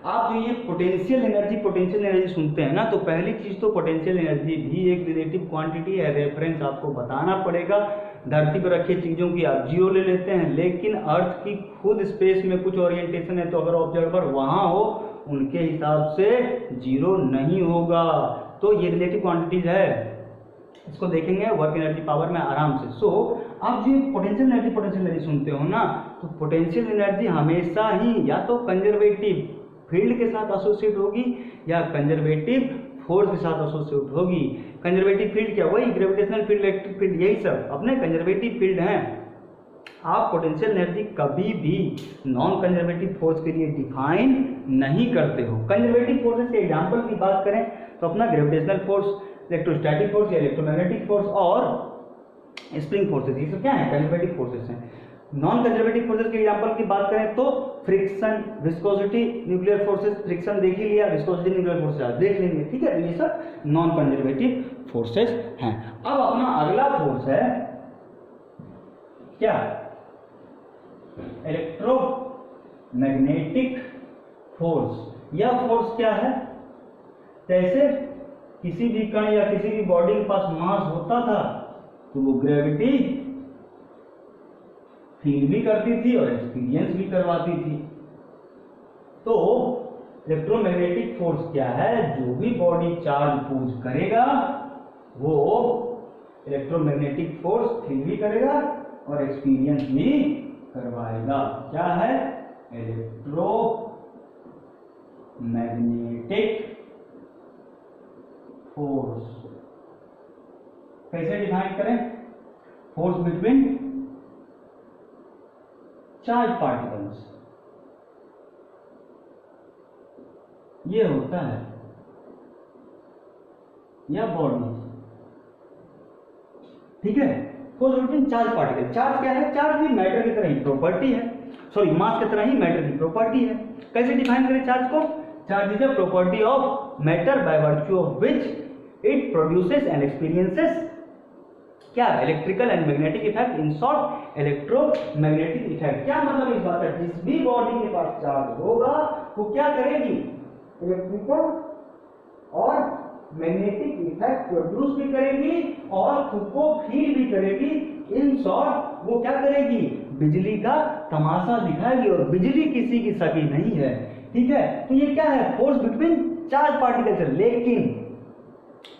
आप जो ये पोटेंशियल एनर्जी सुनते हैं ना, तो पहली चीज तो पोटेंशियल एनर्जी भी एक रिलेटिव क्वांटिटी है, रेफरेंस आपको बताना पड़ेगा। धरती पर रखी चीजों की आप 0 ले लेते हैं, लेकिन अर्थ की खुद स्पेस में कुछ ओरिएंटेशन है, तो अगर ऑब्जर्वर वहां हो उनके हिसाब से 0 नहीं होगा। तो ये रिलेटिव क्वांटिटीज है, इसको देखेंगे वर्क एनर्जी पावर में आराम से। सो आप जो पोटेंशियल एनर्जी सुनते हो ना, तो पोटेंशियल एनर्जी हमेशा ही या तो कंजर्वेटिव फील्ड के साथ एसोसिएट होगी या कंजर्वेटिव फोर्स के साथ एसोसिएट होगी। कंजर्वेटिव फील्ड क्या, वही ग्रेविटेशनल फील्ड, इलेक्ट्रिक फील्ड, यही सब अपने कंजर्वेटिव फील्ड हैं। आप पोटेंशियल एनर्जी कभी भी नॉन कंजर्वेटिव फोर्स के लिए डिफाइन नहीं करते हो। कंजर्वेटिव फोर्सेस के एग्जांपल की बात करें तो अपना ग्रेविटेशनल फोर्स, इलेक्ट्रोस्टैटिक फोर्स या इलेक्ट्रोमैग्नेटिक फोर्स और स्प्रिंग फोर्सेस, ये सब क्या है, कंजर्वेटिव फोर्सेस हैं। नॉन कंजर्वेटिव फोर्सेस के एग्जांपल की बात करें तो friction, viscosity, nuclear forces, friction देख ही लिया, विस्कोसिटी, न्यूक्लियर फोर्सेस देख लेंगे, ठीक है। ये सब नॉन कंजर्वेटिव फोर्सेस हैं। अब अपना अगला फोर्स है क्या, इलेक्ट्रोमैग्नेटिक फोर्स। यह फोर्स क्या है, जैसे किसी भी कण या किसी भी बॉडी के पास मास होता था तो वो ग्रेविटी फील भी करती थी और एक्सपीरियंस भी करवाती थी। तो इलेक्ट्रोमैग्नेटिक फोर्स क्या है, जो भी बॉडी चार्ज पोज करेगा वो इलेक्ट्रोमैग्नेटिक फोर्स फील भी करेगा और एक्सपीरियंस भी करवाएगा। क्या है, इलेक्ट्रोमैग्नेटिक फोर्स। कैसे डिफाइन करें, फोर्स बिटवीन चार्ज पार्टिकल्स, ये होता है, या बॉडी, ठीक है। Force between charge particle, charge क्या है, चार्ज भी मैटर की तरह ही प्रॉपर्टी है, सॉरी मास की तरह ही मैटर की प्रॉपर्टी है। कैसे डिफाइन करें चार्ज को, charge is a property of matter by virtue of which it produces and experiences क्या, electrical and magnetic effect, in short electromagnetic effect. क्या मतलब इस बात है, जिस भी बॉडी के पास चार्ज होगा वो क्या करेगी, इलेक्ट्रिकल और मैग्नेटिक इफेक्ट प्रोड्यूस भी करेगी और खुद को फील भी करेगी। इन शॉर्ट वो क्या करेगी, बिजली का तमाशा दिखाएगी और बिजली किसी की सगी नहीं है। ठीक है, तो ये क्या है, फोर्स बिटवीन चार्ज पार्टिकल्स। लेकिन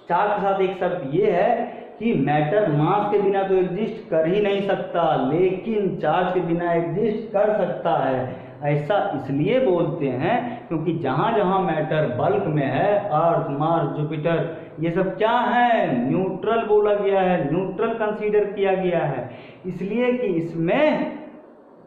चार्ज के साथ एक शर्त ये है कि मैटर मास के बिना तो एग्जिस्ट कर ही नहीं सकता, लेकिन चार्ज के बिना एग्जिस्ट कर सकता है। ऐसा इसलिए बोलते हैं क्योंकि जहां जहां मैटर बल्क में है, अर्थ, मार्स, जुपिटर, ये सब क्या है, न्यूट्रल बोला गया है, न्यूट्रल कंसीडर किया गया है, इसलिए कि इसमें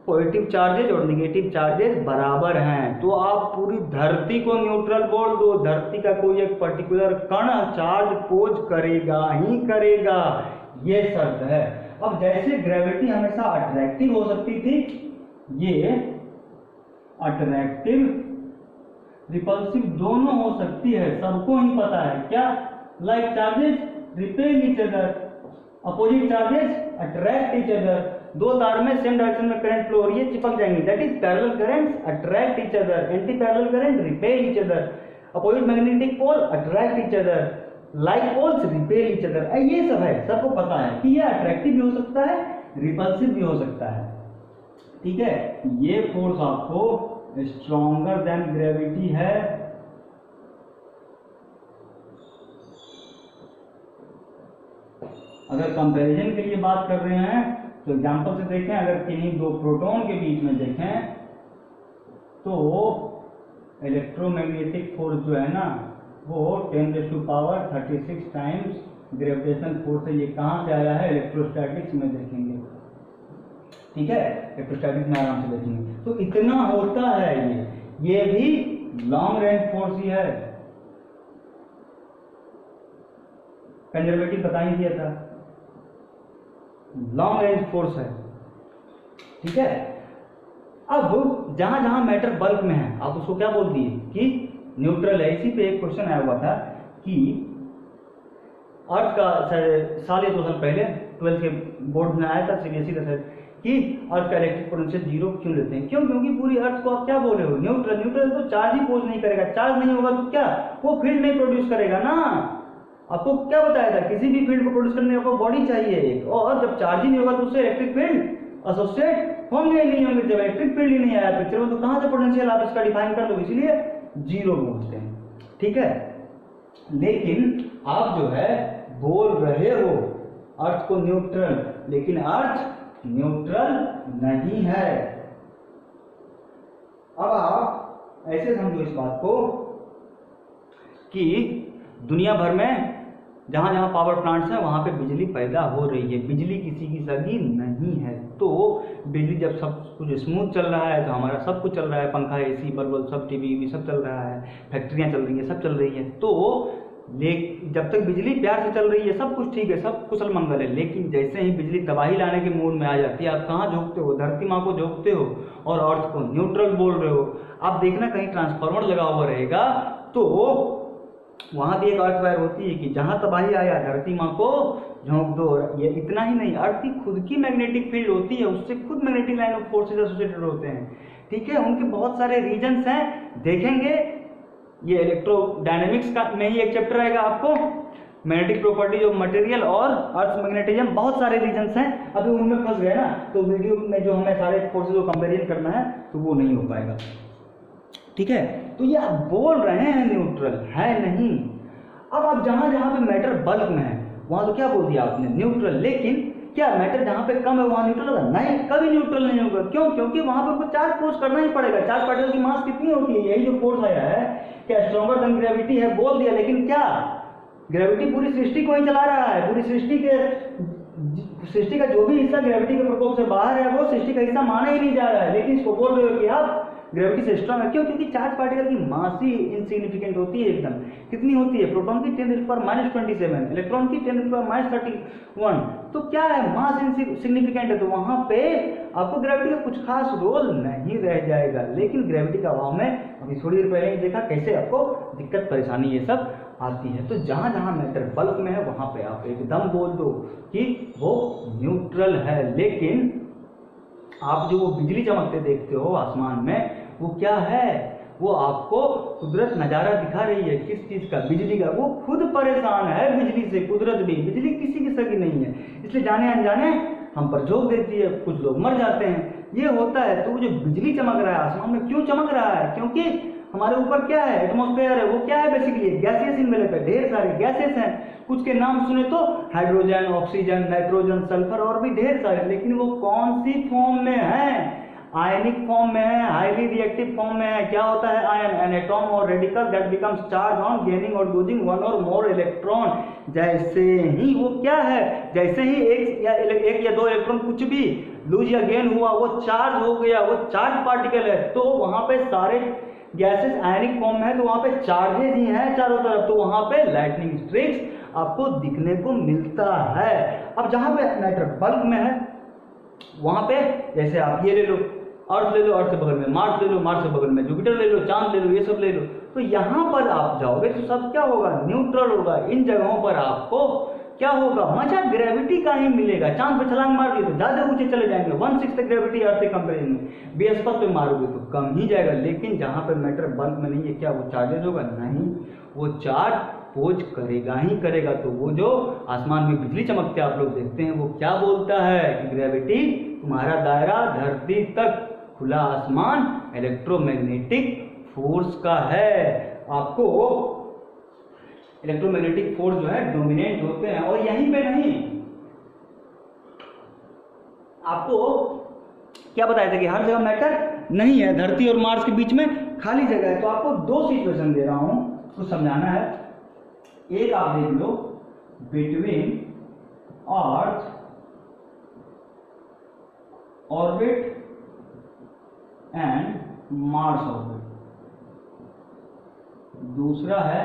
पॉजिटिव चार्जेज और नेगेटिव चार्जेज बराबर हैं। तो आप पूरी धरती को न्यूट्रल बोल दो, धरती का कोई एक पर्टिकुलर कण चार्ज पोज करेगा ही करेगा, ये शर्त है। अब जैसे ग्रेविटी हमेशा अट्रैक्टिव हो सकती थी, ये अट्रैक्टिव रिपल्सिव दोनों हो सकती है, सबको ही पता है। क्या, like charges repel each other, opposite charges attract each other. दो तार में सेम डायरेक्शन में करंट फ्लो हो रही है, चिपक जाएंगे, that is parallel currents attract each other, anti parallel current repel each other, opposite magnetic pole attract each other, like poles repel each other. ये सब है, सबको पता है कि ये अट्रैक्टिव भी हो सकता है, रिपल्सिव भी हो सकता है। ठीक है, ये फोर्स आपको स्ट्रॉन्गर देन ग्रेविटी है। अगर कंपैरिजन के लिए बात कर रहे हैं तो एग्जांपल से देखें, अगर किन्हीं दो प्रोटॉन के बीच में देखें तो इलेक्ट्रोमैग्नेटिक फोर्स जो है ना वो 10⁻36 टाइम्स ग्रेविटेशनल फोर्स है। ये कहाँ से आया है, इलेक्ट्रोस्टैटिक्स में देखेंगे। ठीक है, इलेक्ट्रोस्टैटिक्स में आराम से देखेंगे। तो इतना होता है, ये भी लॉन्ग रेंज फोर्स ही है। कंजर्वेटिव बता ही दिया था, लॉन्ग रेंज फोर्स है। ठीक है, अब जहां जहां मैटर बल्क में है आप उसको क्या बोल दिए कि न्यूट्रल है। इसी पे एक क्वेश्चन आया हुआ था कि अर्थ का साल या 2 साल पहले 12th के बोर्ड में आया था, सीबीएसई का शायद, कि अर्थ का इलेक्ट्रिक पोटेंशियल 0 क्यों लेते हैं। क्यों, क्योंकि पूरी अर्थ को आप क्या बोले हो, न्यूट्रल। न्यूट्रल तो चार्ज ही पोज नहीं करेगा, चार्ज नहीं होगा तो क्या, वो फील्ड नहीं प्रोड्यूस करेगा ना। आपको क्या बताया था, किसी भी फील्ड को प्रोड्यूस करने को बॉडी चाहिए एक, और जब चार्ज ही नहीं होगा तो उससे इलेक्ट्रिक फील्ड एसोसिएट होंगे नहीं होंगे। जब इलेक्ट्रिक फील्ड ही नहीं आया पिक्चर में तो कहां से पोटेंशियल आप इसका डिफाइन कर दो, इसीलिए 0 बोलते हैं। ठीक है, लेकिन आप जो है बोल रहे हो अर्थ को न्यूट्रल, लेकिन अर्थ न्यूट्रल नहीं है। अब आप ऐसे समझो इस बात को कि दुनिया भर में जहां जहां पावर प्लांट्स हैं वहां पे बिजली पैदा हो रही है, बिजली किसी की सगी नहीं है। तो बिजली जब सब कुछ स्मूथ चल रहा है तो हमारा सब कुछ चल रहा है, पंखा, एसी, बल्ब, सब टीवी सब चल रहा है, फैक्ट्रियां चल रही हैं, सब चल रही है। तो जब तक बिजली प्यार से चल रही है सब कुछ ठीक है, सब कुशल मंगल है। लेकिन जैसे ही बिजली तबाही लाने के मूड में आ जाती है, आप कहाँ झोंकते हो, धरती माँ को झोंकते हो और अर्थ को न्यूट्रल बोल रहे हो। आप देखना कहीं ट्रांसफार्मर लगा हुआ रहेगा तो वहां भी एक अर्थ वायर होती है कि जहां तबाही आया धरती माँ को झोंक दो। ये इतना ही नहीं, अर्थ की खुद की मैग्नेटिक फील्ड होती है, उससे खुद magnetic line of forces associated होते हैं। ठीक है, उनके बहुत सारे रीजन्स हैं, देखेंगे। ये इलेक्ट्रोडायनेमिक्स का में ही एक चैप्टर आएगा आपको, मैग्नेटिक प्रॉपर्टीज ऑफ मटेरियल और अर्थ मैग्नेटिज्म, बहुत सारे रीजन्स हैं। अभी उनमें फंस गए ना तो वीडियो में जो हमें सारे फोर्सेज को कंपेरिजन करना है तो वो नहीं हो पाएगा। ठीक है, तो ये आप बोल रहे हैं न्यूट्रल है नहीं। अब आप जहां जहां पे मैटर बल्क में है वहां तो क्या बोल दिया आपने, न्यूट्रल। लेकिन क्या मैटर जहां पे कम है वहां न्यूट्रल होगा? नहीं, कभी न्यूट्रल नहीं होगा। क्यों? क्योंकि वहां पर चार्ज फोर्स करना ही पड़ेगा। चार्ज पार्टिकल की मास कितनी होती है, यही जो फोर्स आया है क्या स्ट्रॉन्गर देन ग्रेविटी है बोल दिया। लेकिन क्या ग्रेविटी पूरी सृष्टि को ही चला रहा है, पूरी सृष्टि का जो भी हिस्सा ग्रेविटी के प्रकोप से बाहर है वो सृष्टि का हिस्सा माना ही नहीं जा रहा है। लेकिन इसको बोल रहे हो कि आप ग्रेविटी से स्ट्रॉन्ग है। क्यों? क्योंकि चार्ज पार्टिकल की मास ही इनसिग्निफिकेंट होती है एकदम। कितनी होती है? प्रोटॉन की 10⁻⁻27, इलेक्ट्रॉन की 10⁻31। तो क्या है, मास इनसिग्निफिकेंट है, तो वहां पे आपको ग्रेविटी का कुछ खास रोल नहीं रह जाएगा। लेकिन ग्रेविटी का अभाव में अभी थोड़ी देर पहले ही देखा कैसे आपको दिक्कत परेशानी ये सब आती है। तो जहां जहां मैटर बल्क में है वहां पे आप एकदम बोल दो कि वो न्यूट्रल है। लेकिन आप जो वो बिजली चमकते देखते हो आसमान में वो क्या है, वो आपको कुदरत नजारा दिखा रही है। किस चीज का? बिजली का। वो खुद परेशान है बिजली से, कुदरत भी। बिजली किसी की सगी नहीं है, इसलिए जाने अनजाने हम पर झोंक देती है, कुछ लोग मर जाते हैं। ये होता है। तो वो जो बिजली चमक रहा है आसमान में, क्यों चमक रहा है? क्योंकि हमारे ऊपर क्या है, एटमॉस्फेयर है। वो क्या है बेसिकली, गैसियस इनवेलप है, ढेर सारे गैसेस हैं। कुछ के नाम सुने तो हाइड्रोजन, ऑक्सीजन, नाइट्रोजन, सल्फर और भी ढेर सारे। लेकिन वो कौन सी फॉर्म में है? आयनिक फॉर्म में है, हाईली रिएक्टिव फॉर्म में है। क्या होता है आयन? एन एटॉम और radical that becomes charge on gaining और लूजिंग वन और मोर इलेक्ट्रॉन। जैसे ही वो क्या है, जैसे ही एक या दो इलेक्ट्रॉन कुछ भी लूज या गेन हुआ, वो चार्ज हो गया, वो चार्ज पार्टिकल है। तो वहां पे सारे गैसेस आयनिक फॉर्म में है, तो वहां पे चार्जेस ही हैं चारों तरफ। तो वहां पे लाइटनिंग स्ट्रिक्स आपको दिखने को मिलता है। अब जहां पे मैटर बल्क में है, वहां पे जैसे आप ये ले लो, अर्थ ले लो, अर्थ के बगल में मार्स ले लो, मार्स के बगल में जुपिटर ले लो, चांद ले लो, ये सब ले लो। तो यहाँ पर आप जाओगे तो सब क्या होगा, न्यूट्रल होगा। इन जगहों पर आपको क्या होगा, मजा ग्रेविटी का ही मिलेगा। चांद पे छलांग मार दिए तो ज्यादा ऊंचे चले जाएंगे, 1/6 ग्रेविटी अर्थ के कंपेरिजन में। बृहस्पति पे मारोगे तो कम ही जाएगा। लेकिन जहाँ पे मैटर बल्क में नहीं है, क्या वो चार्जेस होगा? नहीं, वो चार्ज पोज करेगा ही करेगा। तो वो जो आसमान में बिजली चमकते आप लोग देखते हैं, वो क्या बोलता है कि ग्रेविटी तुम्हारा दायरा धरती तक, खुला आसमान इलेक्ट्रोमैग्नेटिक फोर्स का है। आपको इलेक्ट्रोमैग्नेटिक फोर्स जो है डोमिनेट होते हैं। और यहीं पे नहीं, आपको क्या बताया था कि हर जगह मैटर नहीं है, धरती और मार्स के बीच में खाली जगह है। तो आपको दो सिचुएशन दे रहा हूं, कुछ समझाना है। एक आप देख लो, between earth orbit and Mars orbit. दूसरा है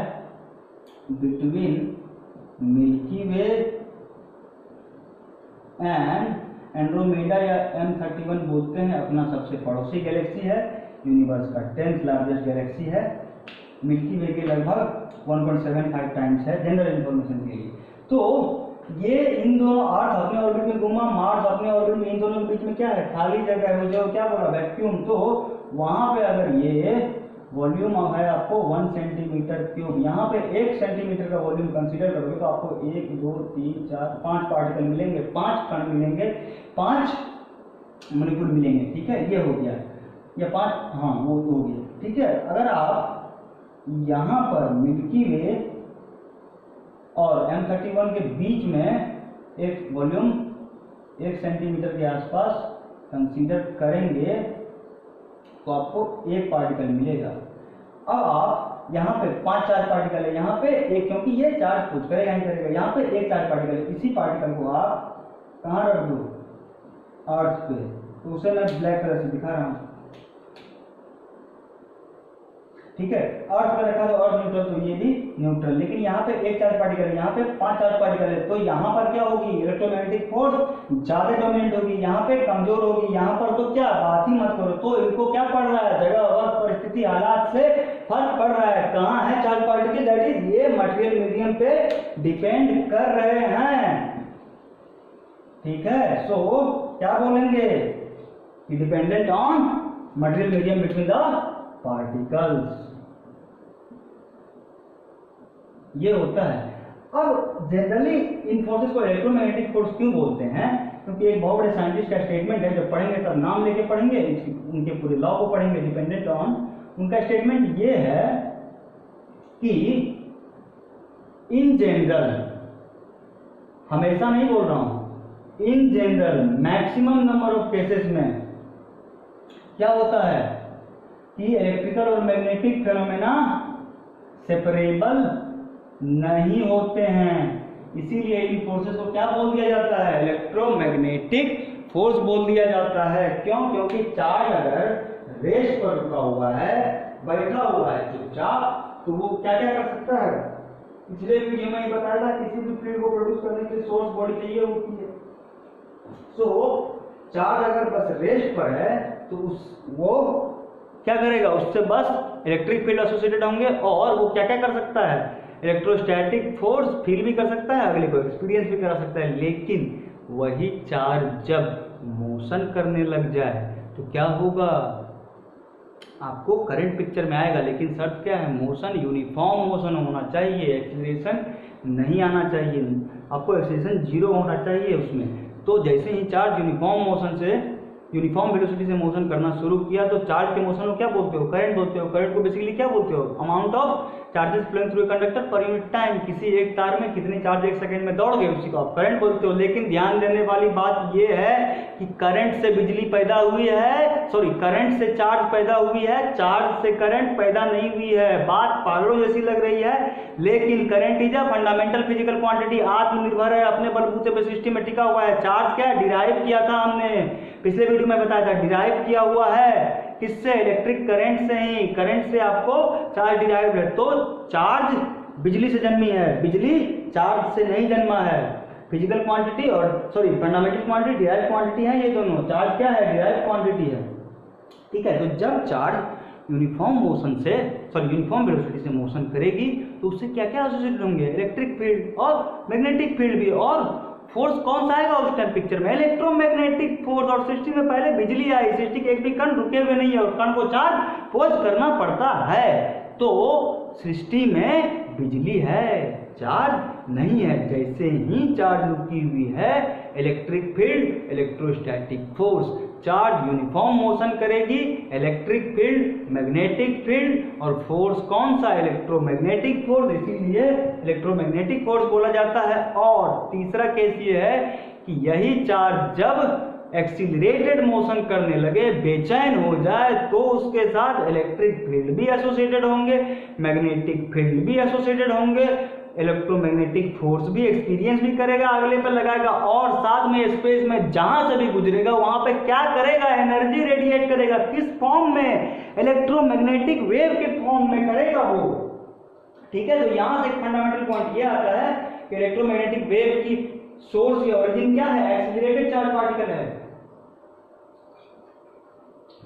between Milky Way and Andromeda, या M31 बोलते हैं, अपना सबसे पड़ोसी गैलेक्सी है, यूनिवर्स का 10th लार्जेस्ट गैलेक्सी है। मिल्की वे के लगभग 1.75 टाइम्स है, जनरल इंफॉर्मेशन के लिए। तो ये इन दोनों, अर्थ अपने ऑर्बिट में घूमा, मार्स अपने ऑर्बिट में, इन दोनों के बीच में क्या है, खाली जगह है। वो जो क्या बोला, वैक्यूम। तो वहां पे अगर ये वॉल्यूम है आपको 1 सेंटीमीटर क्यूब, यहाँ पे 1 सेंटीमीटर का वॉल्यूम कंसीडर करोगे तो आपको 1 2 3 4 5 पार्टिकल मिलेंगे, 5 कण मिलेंगे, 5 मॉलिक्यूल मिलेंगे। ठीक है, ये हो गया, या 5, हाँ वो हो गया। ठीक है, अगर आप यहाँ पर मिल्की वे और M31 के बीच में एक वॉल्यूम 1 सेंटीमीटर के आसपास कंसीडर करेंगे तो आपको 1 पार्टिकल मिलेगा। अब आप यहाँ पे 5 चार्ज पार्टिकल है, यहाँ पे एक, क्योंकि ये चार्ज पुश करेगा ही करेगा, यहाँ पे 1 चार्ज पार्टिकल है। इसी पार्टिकल को आप कहाँ रख दो, अर्थ पे। तो उसे मैं ब्लैक कलर से दिखा रहा हूँ। ठीक है, अर्थ पे रखा तो अर्थ न्यूट्रल, तो ये भी न्यूट्रल। लेकिन यहाँ पे 1 चार्ज पार्टिकल है, यहाँ पे 5 चार्ज पार्टिकल है। तो यहाँ पर क्या होगी, इलेक्ट्रोमैग्नेटिक फोर्स ज्यादा डोमिनेट होगी, यहाँ पे कमजोर होगी। यहाँ पर तो क्या बात ही मत करो। तो इनको क्या पड़ रहा है, जगह वक्त परिस्थिति हालात से फर्क पड़ रहा है। कहाँ है चार्ज पार्टिकल, दैट इज ये मटेरियल मीडियम पे डिपेंड कर रहे हैं। ठीक है, सो क्या बोलेंगे, dependent on material medium between the particles. ये होता है। अब जनरली इन फोर्सेस को इलेक्ट्रोमैग्नेटिक फोर्स क्यों बोलते हैं, क्योंकि एक बहुत बड़े साइंटिस्ट का स्टेटमेंट है, जब पढ़ेंगे तब नाम लेके पढ़ेंगे, उनके पूरे लॉ को पढ़ेंगे, डिपेंडेंट ऑन। उनका स्टेटमेंट ये है कि इन जनरल, हमेशा नहीं बोल रहा हूं, in general maximum number of cases में क्या होता है कि इलेक्ट्रिकल और मैग्नेटिक फेनोमेना सेपरेबल नहीं होते हैं। इसीलिए इन फोर्सेस को क्या बोल दिया जाता है, इलेक्ट्रोमैग्नेटिक फोर्स बोल दिया जाता है। क्यों, क्योंकि चार्ज अगर रेस्ट पर रुका हुआ है, बैठा हुआ है चुपचाप, तो वो क्या क्या कर सकता है। पिछले वीडियो में ही बताया था, किसी भी फील्ड को प्रोड्यूस करने के लिए सोर्स बॉडी चाहिए होती है। सो चार्ज अगर बस रेस्ट पर है तो वो क्या करेगा, उससे बस इलेक्ट्रिक फील्ड एसोसिएटेड होंगे, और वो क्या क्या कर सकता है, इलेक्ट्रोस्टैटिक फोर्स फील भी कर सकता है, अगले को एक्सपीरियंस भी करा सकता है। लेकिन वही चार्ज जब मोशन करने लग जाए तो क्या होगा, आपको करंट पिक्चर में आएगा। लेकिन शर्त क्या है, मोशन यूनिफॉर्म मोशन होना चाहिए, एक्सीलरेशन नहीं आना चाहिए, आपको एक्सीलरेशन 0 होना चाहिए उसमें। तो जैसे ही चार्ज यूनिफॉर्म वेलोसिटी से मोशन करना शुरू किया तो चार्ज के मोशन को क्या बोलते हो? करंट बोलते हो। करंट को बेसिकली क्या बोलते हो? Amount of charges flowing through conductor per unit time. किसी एक तार में कितने चार्ज एक सेकंड में दौड़ गए उसी को आप करंट बोलते हो। लेकिन ध्यान देने वाली बात यह है कि करंट से बिजली पैदा हुई है, सॉरी करंट से चार्ज पैदा हुई है, चार्ज से करंट पैदा नहीं हुई है। बात पागलों जैसी लग रही है, लेकिन current is a fundamental physical quantity, आत्मनिर्भर है, अपने बलबूते पे सिस्टम में टिका हुआ है। चार्ज क्या है? डिराइव किया था हमने पिछले वीडियो में बताया था, डिराइव किया हुआ है किससे? इलेक्ट्रिक करंट से ही। करंट से आपको चार्ज डिराइव है। तो चार्ज बिजली से जन्मी है, बिजली चार्ज से नहीं जन्मा है। फिजिकल क्वांटिटी और sorry fundamental quantity derive quantity है ये दोनों। चार्ज क्या है? डिराइव क्वांटिटी है। ठीक है, तो जब चार्ज यूनिफॉर्म वेलोसिटी से मोशन करेगी तो उससे क्या क्या एसोसिएटेड होंगे? इलेक्ट्रिक फील्ड और मैग्नेटिक फील्ड भी। और फोर्स कौन सा आएगा उस टाइम पिक्चर में? Electromagnetic force. और सृष्टि में पहले बिजली आई, सृष्टि के एक भी कण रुके हुए नहीं है और कण को चार्ज फोर्स करना पड़ता है। तो सृष्टि में बिजली है, चार्ज नहीं है। जैसे ही चार्ज रुकी हुई है, electric field, electrostatic force, charge uniform motion करेगी, इलेक्ट्रिक फील्ड, मैग्नेटिक फील्ड और फोर्स कौन सा? Electromagnetic force. इसीलिए इलेक्ट्रोमैग्नेटिक फोर्स बोला जाता है। और तीसरा केस ये है कि यही चार्ज जब एक्सीलरेटेड मोशन करने लगे, बेचैन हो जाए, तो उसके साथ इलेक्ट्रिक फील्ड भी एसोसिएटेड होंगे, मैग्नेटिक फील्ड भी एसोसिएटेड होंगे, इलेक्ट्रोमैग्नेटिक फोर्स भी एक्सपीरियंस भी करेगा, अगले पर लगाएगा और साथ में स्पेस में जहां से भी गुजरेगा वहां पे क्या करेगा? एनर्जी रेडिएट करेगा। किस फॉर्म में? इलेक्ट्रोमैग्नेटिक वेव के फॉर्म में करेगा वो। ठीक है, तो यहां से एक फंडामेंटल पॉइंट ये आता है कि इलेक्ट्रोमैग्नेटिक वेव की सोर्स या ओरिजिन क्या है? एक्सीलरेटेड चार्ज पार्टिकल है।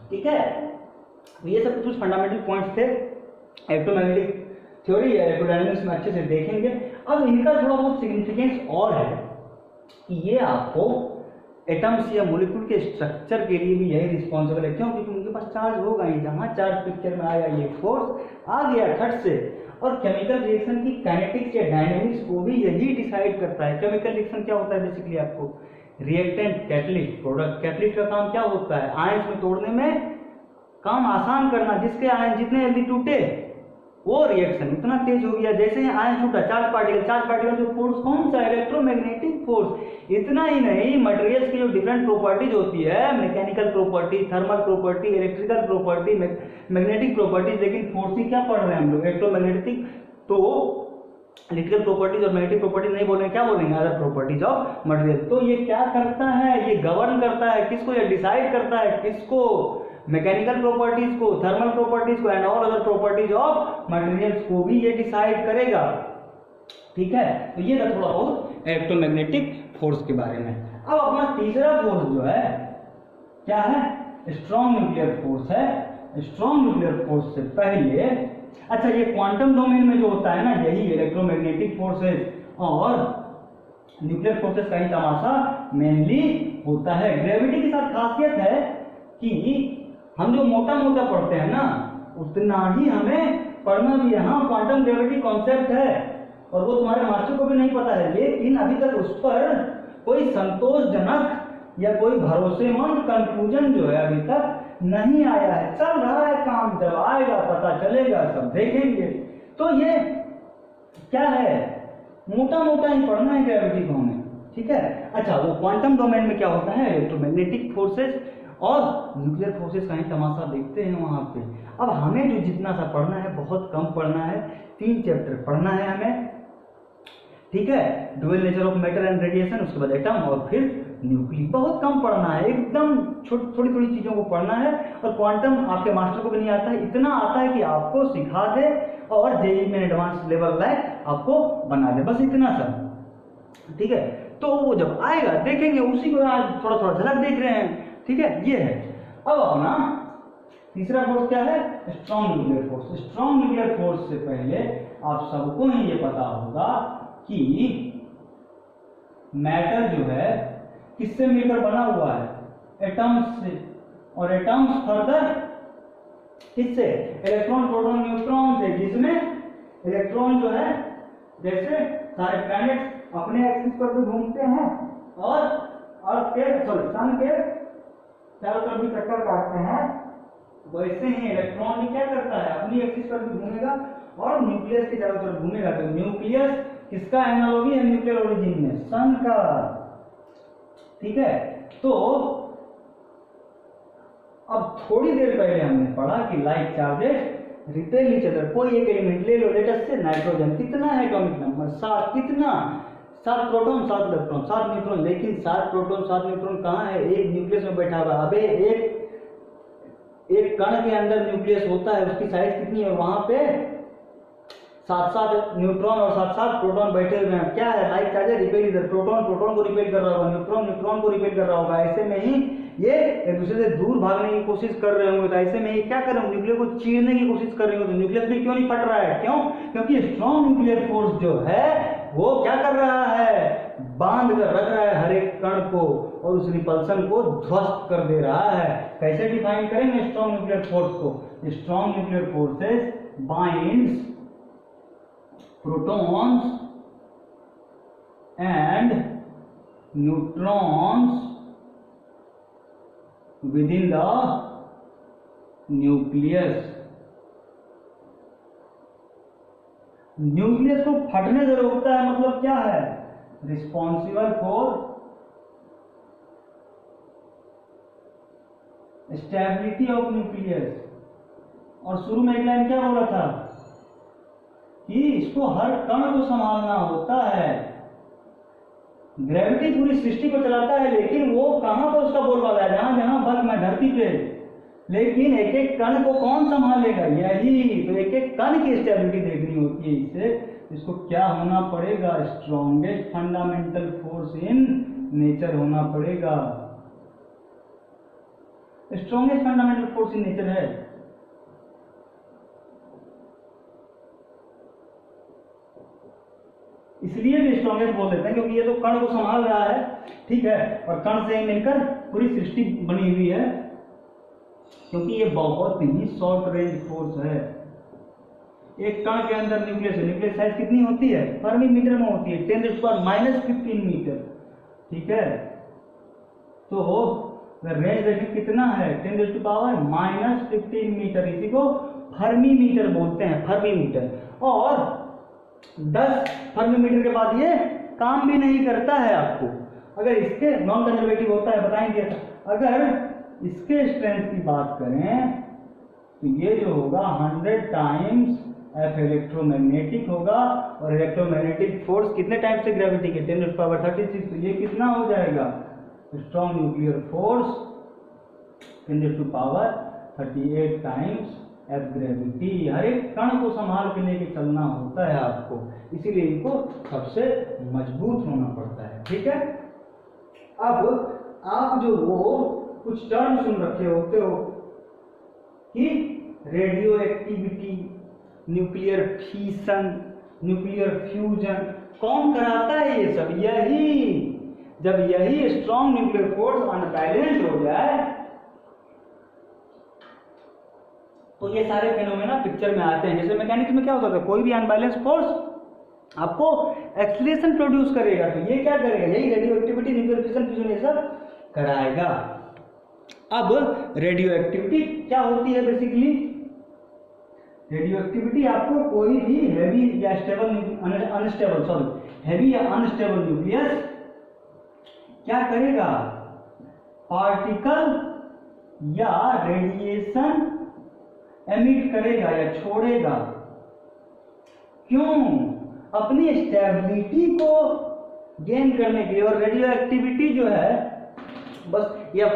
ठीक है, तो ये सब कुछ फंडामेंटल पॉइंट्स थे इलेक्ट्रोमैग्नेटिक थ्योरी या इलेक्ट्रोडायनामिक्स में अच्छे से देखेंगे। अब इनका थोड़ा बहुत सिग्निफिकेंस और है कि ये आपको एटम्स या मॉलिक्यूल के स्ट्रक्चर के लिए भी यही रिस्पॉन्सिबल है। क्यों? क्योंकि उनके पास चार्ज होगा ही, जहां चार्ज पिक्चर में आया ये फोर्स आ गया खट से। और केमिकल रिएक्शन की काइनेटिक्स या डायनेमिक्स को भी यही डिसाइड करता है। केमिकल रिएक्शन क्या होता है? बेसिकली आपको रिएक्टेंट, कैटलिस्ट, प्रोडक्ट। कैटलिस्ट का काम क्या होता है? आयंस में तोड़ने में काम आसान करना। जिसके आयन जितने जल्दी टूटे वो रिएक्शन उतना तेज हो गया। जैसे ही आयन छूटा, चार्ज पार्टिकल जो फोर्स कौन सा? Electromagnetic force. इतना ही नहीं, मटेरियल्स की जो डिफरेंट प्रॉपर्टीज होती है, mechanical property, thermal property, electrical property, magnetic properties, लेकिन फोर्स ही क्या पढ़ रहे हैं हम लोग? इलेक्ट्रोमैग्नेटिक। तो इलेक्ट्रिकल प्रॉपर्टीज और मैग्नेटिक प्रॉपर्टीज नहीं बोलेंगे, क्या बोलेंगे? Other properties of material. तो ये क्या करता है? ये गवर्न करता है किसको? ये डिसाइड करता है किसको? मैकेनिकल प्रॉपर्टीज को, थर्मल प्रॉपर्टीज को and all other properties of materials को भी ये डिसाइड करेगा। ठीक है, तो ये था थोड़ा बहुत इलेक्ट्रोमैग्नेटिक फोर्स के बारे में। अब अपना तीसरा फोर्स जो है क्या है? स्ट्रॉन्ग न्यूक्लियर फोर्स है। स्ट्रॉन्ग न्यूक्लियर फोर्स से पहले, अच्छा ये क्वांटम डोमेन में जो होता है ना, यही इलेक्ट्रोमैग्नेटिक फोर्सेस और न्यूक्लियर फोर्सेस का ही तमाशा मेनली होता है। ग्रेविटी के साथ खासियत है कि हम जो मोटा मोटा पढ़ते हैं ना, उतना ही हमें पढ़ना भी है। हाँ, क्वांटम ग्रेविटी कॉन्सेप्ट है और वो तुम्हारे मास्टर को भी नहीं पता है, लेकिन अभी तक उस पर कोई संतोषजनक या कोई भरोसेमंद कंक्लूजन जो है अभी तक नहीं आया है। चल रहा है काम, जब आएगा पता चलेगा, सब देखेंगे। तो ये क्या है? मोटा मोटा ही पढ़ना है ग्रेविटी को हमें। ठीक है, अच्छा वो क्वांटम डोमेन में क्या होता है? इलेक्ट्रोमैग्नेटिक फोर्सेस और न्यूक्लियर फोर्सेस का ही तमाशा देखते हैं वहां पे। अब हमें जो जितना सा पढ़ना है बहुत कम पढ़ना है, 3 चैप्टर पढ़ना है हमें। ठीक है, dual nature of matter and radiation, उसके बाद एटम और फिर न्यूक्लियर। बहुत कम पढ़ना है, एकदम थोड़ी थोड़ी चीजों को पढ़ना है। और क्वांटम आपके मास्टर को भी नहीं आता है, इतना आता है कि आपको सिखा दे और जेईई में एडवांस लेवल लायक आपको बना दे, बस इतना सा। ठीक है, तो वो जब आएगा देखेंगे, उसी को आज थोड़ा थोड़ा झलक देख रहे हैं। ठीक है, ये है। अब अपना तीसरा फोर्स क्या है? Strong nuclear force. Strong nuclear force से पहले आप सबको ही ये पता होगा कि मैटर जो है किससे मिलकर बना हुआ है? एटम्स से। और एटम्स फर्दर किससे? इलेक्ट्रॉन, प्रोटॉन, न्यूट्रॉन से, जिसमें इलेक्ट्रॉन जो है जैसे सारे प्लैनेट्स अपने एक्सिस पर भी घूमते हैं और अर्थ के सन के चारों तरफ भी चक्कर काटते हैं, वैसे ही इलेक्ट्रॉन भी क्या करता है, अपनी एक्सिस पर भी घूमेगा और न्यूक्लियस के चारों तरफ घूमेगा। तो न्यूक्लियस किसका एनालॉगी है न्यूक्लियर ओरिजिन में, सन का। ठीक है, तो अब थोड़ी देर पहले हमने पढ़ा कि like charges repel each other. कोई एक एलिमेंट ले लो, लेटेस्ट से नाइट्रोजन, कितना है एटॉमिक नंबर 7, कितना 7 प्रोटॉन 7 इलेक्ट्रॉन 7 न्यूट्रॉन, लेकिन 7 प्रोटॉन 7 न्यूट्रॉन कहाँ है, एक न्यूक्लियस में बैठा हुआ। अबे एक कण के अंदर न्यूक्लियस होता है, उसकी साइज कितनी है, और वहां पे 7 न्यूट्रॉन और 7 प्रोटॉन बैठे हुए हैं। क्या है, लाइक चार्जर रिपेल इधर, प्रोटॉन को रिपेल कर रहा होगा, न्यूट्रॉन को रिपेल कर रहा होगा। ऐसे में ही ये एक दूसरे से दूर भागने की कोशिश कर रहे होंगे। तो ऐसे में ये क्या कर रहे होंगे, न्यूक्लियस को चीरने की कोशिश कर रहे होंगे। तो न्यूक्लियस भी क्यों नहीं फट रहा है, क्यों, क्योंकि स्ट्रॉन्ग न्यूक्लियर फोर्स जो है वो क्या कर रहा है, बांध कर रख रहा है हर एक कण को और उस रिपल्सन को ध्वस्त कर दे रहा है। कैसे डिफाइन करेंगे स्ट्रॉन्ग न्यूक्लियर फोर्स को, strong nuclear forces binds protons and neutrons within the nucleus। Nucleus को फटने से रोकता है, मतलब क्या है, responsible for stability of nucleus. और शुरू में एक लाइन क्या बोला था कि इसको हर कण को संभालना होता है। ग्रेविटी पूरी सृष्टि को चलाता है, लेकिन वो कहां पर उसका बोलबाला है, जहां जहां बल में धरती पे। लेकिन एक एक कण को कौन संभालेगा, यही तो एक एक कण की स्टेबिलिटी देखनी होती है। इससे इसको क्या होना पड़ेगा, strongest fundamental force in nature होना पड़ेगा। Strongest fundamental force in nature है। इसलिए भी स्ट्रॉन्गेस्ट बोल देते हैं क्योंकि ये तो कण को संभाल रहा है, ठीक है, और कण से मिलकर पूरी सृष्टि बनी हुई है। क्योंकि ये बहुत ही शॉर्ट रेंज फोर्स है। एक कण के अंदर न्यूक्लियस है, न्यूक्लियस साइज कितनी होती है, फर्मी मीटर में होती है, 10⁻⁻15 मीटर। ठीक है, तो रेंज देखिए कितना है, 10⁻⁻15 मीटर। इसी को फर्मी मीटर बोलते हैं, फर्मी मीटर। और 10 फर्मी मीटर के बाद ये काम भी नहीं करता है आपको। अगर इसके नॉन कंजर्वेटिव होता है, बताएंगे। अगर इसके स्ट्रेंथ की बात करें तो ये जो होगा 100 टाइम्स एफ इलेक्ट्रोमैग्नेटिक होगा, और इलेक्ट्रोमैग्नेटिक फोर्स कितने टाइम्स से ग्रेविटी के, 10⁻36। तो ये कितना हो जाएगा, strong nuclear force 10⁻38 times F gravity. हर एक कण को संभाल के लेके चलना होता है आपको, इसीलिए इनको सबसे मजबूत होना पड़ता है। ठीक है, अब आप जो वो कुछ टर्म सुन रखे होते हो कि radio activity, nuclear fission, nuclear fusion, कौन कराता है ये सब, यही। जब यही स्ट्रॉन्ग न्यूक्लियर फोर्स अनबैलेंस हो जाए तो ये सारे फिनोमेना पिक्चर में आते हैं। जैसे मैकेनिक्स में क्या होता था, कोई भी अनबैलेंस फोर्स आपको एक्सीलरेशन प्रोड्यूस करेगा, तो ये क्या करेगा, यही radio activity, nuclear fission, fusion ये सब कराएगा। अब रेडियो एक्टिविटी क्या होती है, बेसिकली रेडियो एक्टिविटी आपको कोई भी हैवी या हैवी या अनस्टेबल न्यूक्लियस क्या करेगा, पार्टिकल या रेडिएशन एमिट करेगा या छोड़ेगा। क्यों, अपनी स्टेबिलिटी को गेन करने के लिए। और रेडियो एक्टिविटी जो है बस, या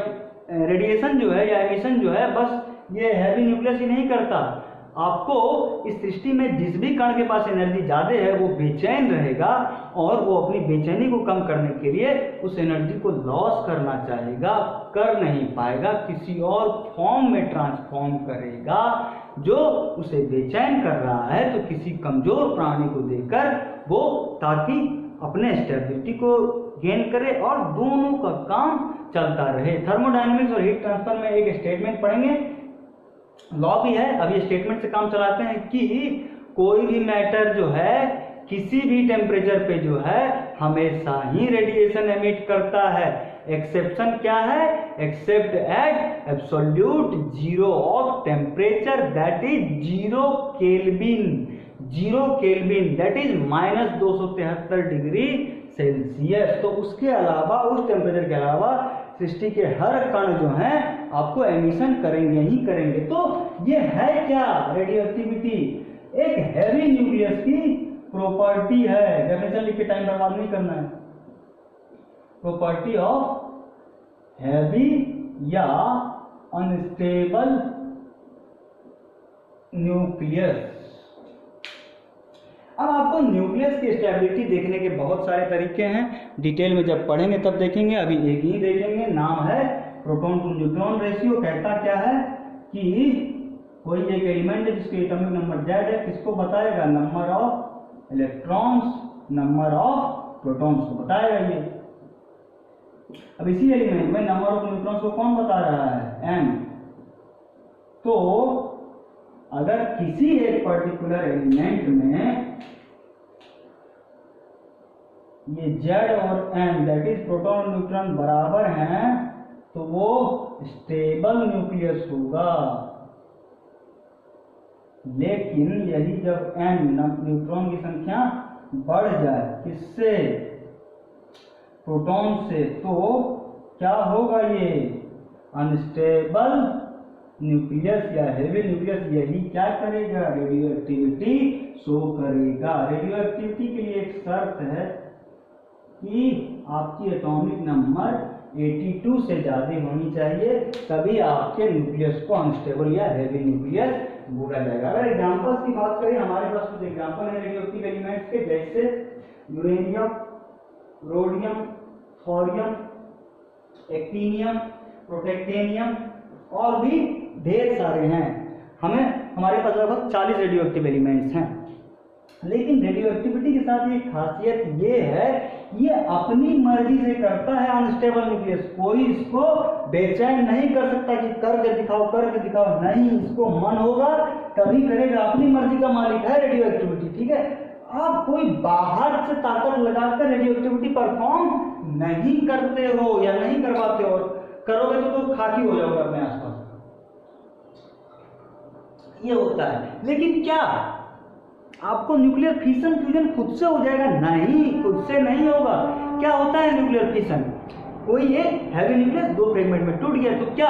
रेडिएशन जो है या एमिशन जो है, बस ये हैवी न्यूक्लियस ही नहीं करता। आपको इस सृष्टि में जिस भी कण के पास एनर्जी ज्यादा है वो बेचैन रहेगा, और वो अपनी बेचैनी को कम करने के लिए उस एनर्जी को लॉस करना चाहेगा, कर नहीं पाएगा, किसी और फॉर्म में ट्रांसफॉर्म करेगा जो उसे बेचैन कर रहा है, तो किसी कमजोर प्राणी को देकर वो, ताकि अपने स्टेबिलिटी को गेन करे और दोनों का काम चलता रहे। थर्मोडायनेमिक्स और हीट ट्रांसफर में एक स्टेटमेंट पढ़ेंगे, लॉ भी है। अब ये स्टेटमेंट से काम चलाते हैं कि कोई भी मैटर जो है किसी भी टेम्परेचर पे जो है हमेशा ही रेडिएशन एमिट करता है। एक्सेप्शन क्या है? Accept eight absolute zero of temperature that is 0 kelvin, 0 kelvin that is -273 degree Celsius. तो उसके अलावा, उस टेम्परेचर के अलावा सृष्टि के हर कण जो हैं आपको एमिशन करेंगे ही करेंगे। तो ये है क्या? रेडियो एक्टिविटी एक हैवी न्यूक्लियस की प्रॉपर्टी है। डेफिनेशन लिख के टाइम बर्बाद नहीं करना है। प्रॉपर्टी ऑफ हैवी या अनस्टेबल न्यूक्लियस। अब आपको न्यूक्लियस की स्टेबिलिटी देखने के बहुत सारे तरीके हैं, डिटेल में जब पढ़ेंगे तब देखेंगे, अभी एक ही देखेंगे। नाम है प्रोटॉन टू न्यूट्रॉन रेशियो। कहता क्या है कि कोई एक एलिमेंट है जिसके एटॉमिक नंबर Z है, किसको बताएगा? Number of electrons, number of protons को बताएगा ये। अब इसी एलिमेंट में नंबर ऑफ न्यूट्रॉन्स को कौन बता रहा है? M। तो अगर किसी एक पर्टिकुलर एलिमेंट में ये Z और M दैट इज प्रोटॉन और न्यूट्रॉन बराबर हैं तो वो स्टेबल न्यूक्लियस होगा। लेकिन यही जब M न्यूट्रॉन की संख्या बढ़ जाए, किससे? प्रोटॉन से, तो क्या होगा? ये अनस्टेबल न्यूक्लियस या हेवी न्यूक्लियस यही क्या करेगा? रेडियो एक्टिविटी शो करेगा। रेडियो एक्टिविटी के लिए एक शर्त है कि आपकी एटॉमिक नंबर 82 से ज्यादा होनी चाहिए, तभी आपके न्यूक्लियस को अनस्टेबल या हेवी न्यूक्लियस बोला जाएगा। अगर एग्जांपल्स की बात करें, हमारे पास कुछ एग्जांपल है रेडियो एक्टिव एलिमेंट्स के, जैसे यूरेनियम, रोडियम, थोरियम, एक्टिनियम, प्रोटेक्टेनियम और भी ढेर सारे हैं। हमारे पास लगभग 40 रेडियो एक्टिव एलिमेंट्स हैं। लेकिन रेडियो एक्टिविटी के साथ एक खासियत ये है, ये अपनी मर्जी से करता है अनस्टेबल न्यूक्लियस। कोई इसको बेचैन नहीं कर सकता कि करके दिखाओ करके दिखाओ, नहीं, इसको मन होगा तभी करेगा। अपनी मर्जी का मालिक है रेडियो एक्टिविटी, ठीक है। आप कोई बाहर से ताकत लगाकर रेडियो एक्टिविटी परफॉर्म नहीं करते हो या नहीं करवाते हो, करोगे तो खाकी हो जाओगे अपने आसपास, ये होता है। लेकिन क्या आपको न्यूक्लियर फिशन फ्यूजन खुद से हो जाएगा? नहीं, खुद से नहीं होगा। क्या होता है न्यूक्लियर फिशन? कोई एक हैवी न्यूक्लियस दो फ्रेगमेंट में टूट गया तो क्या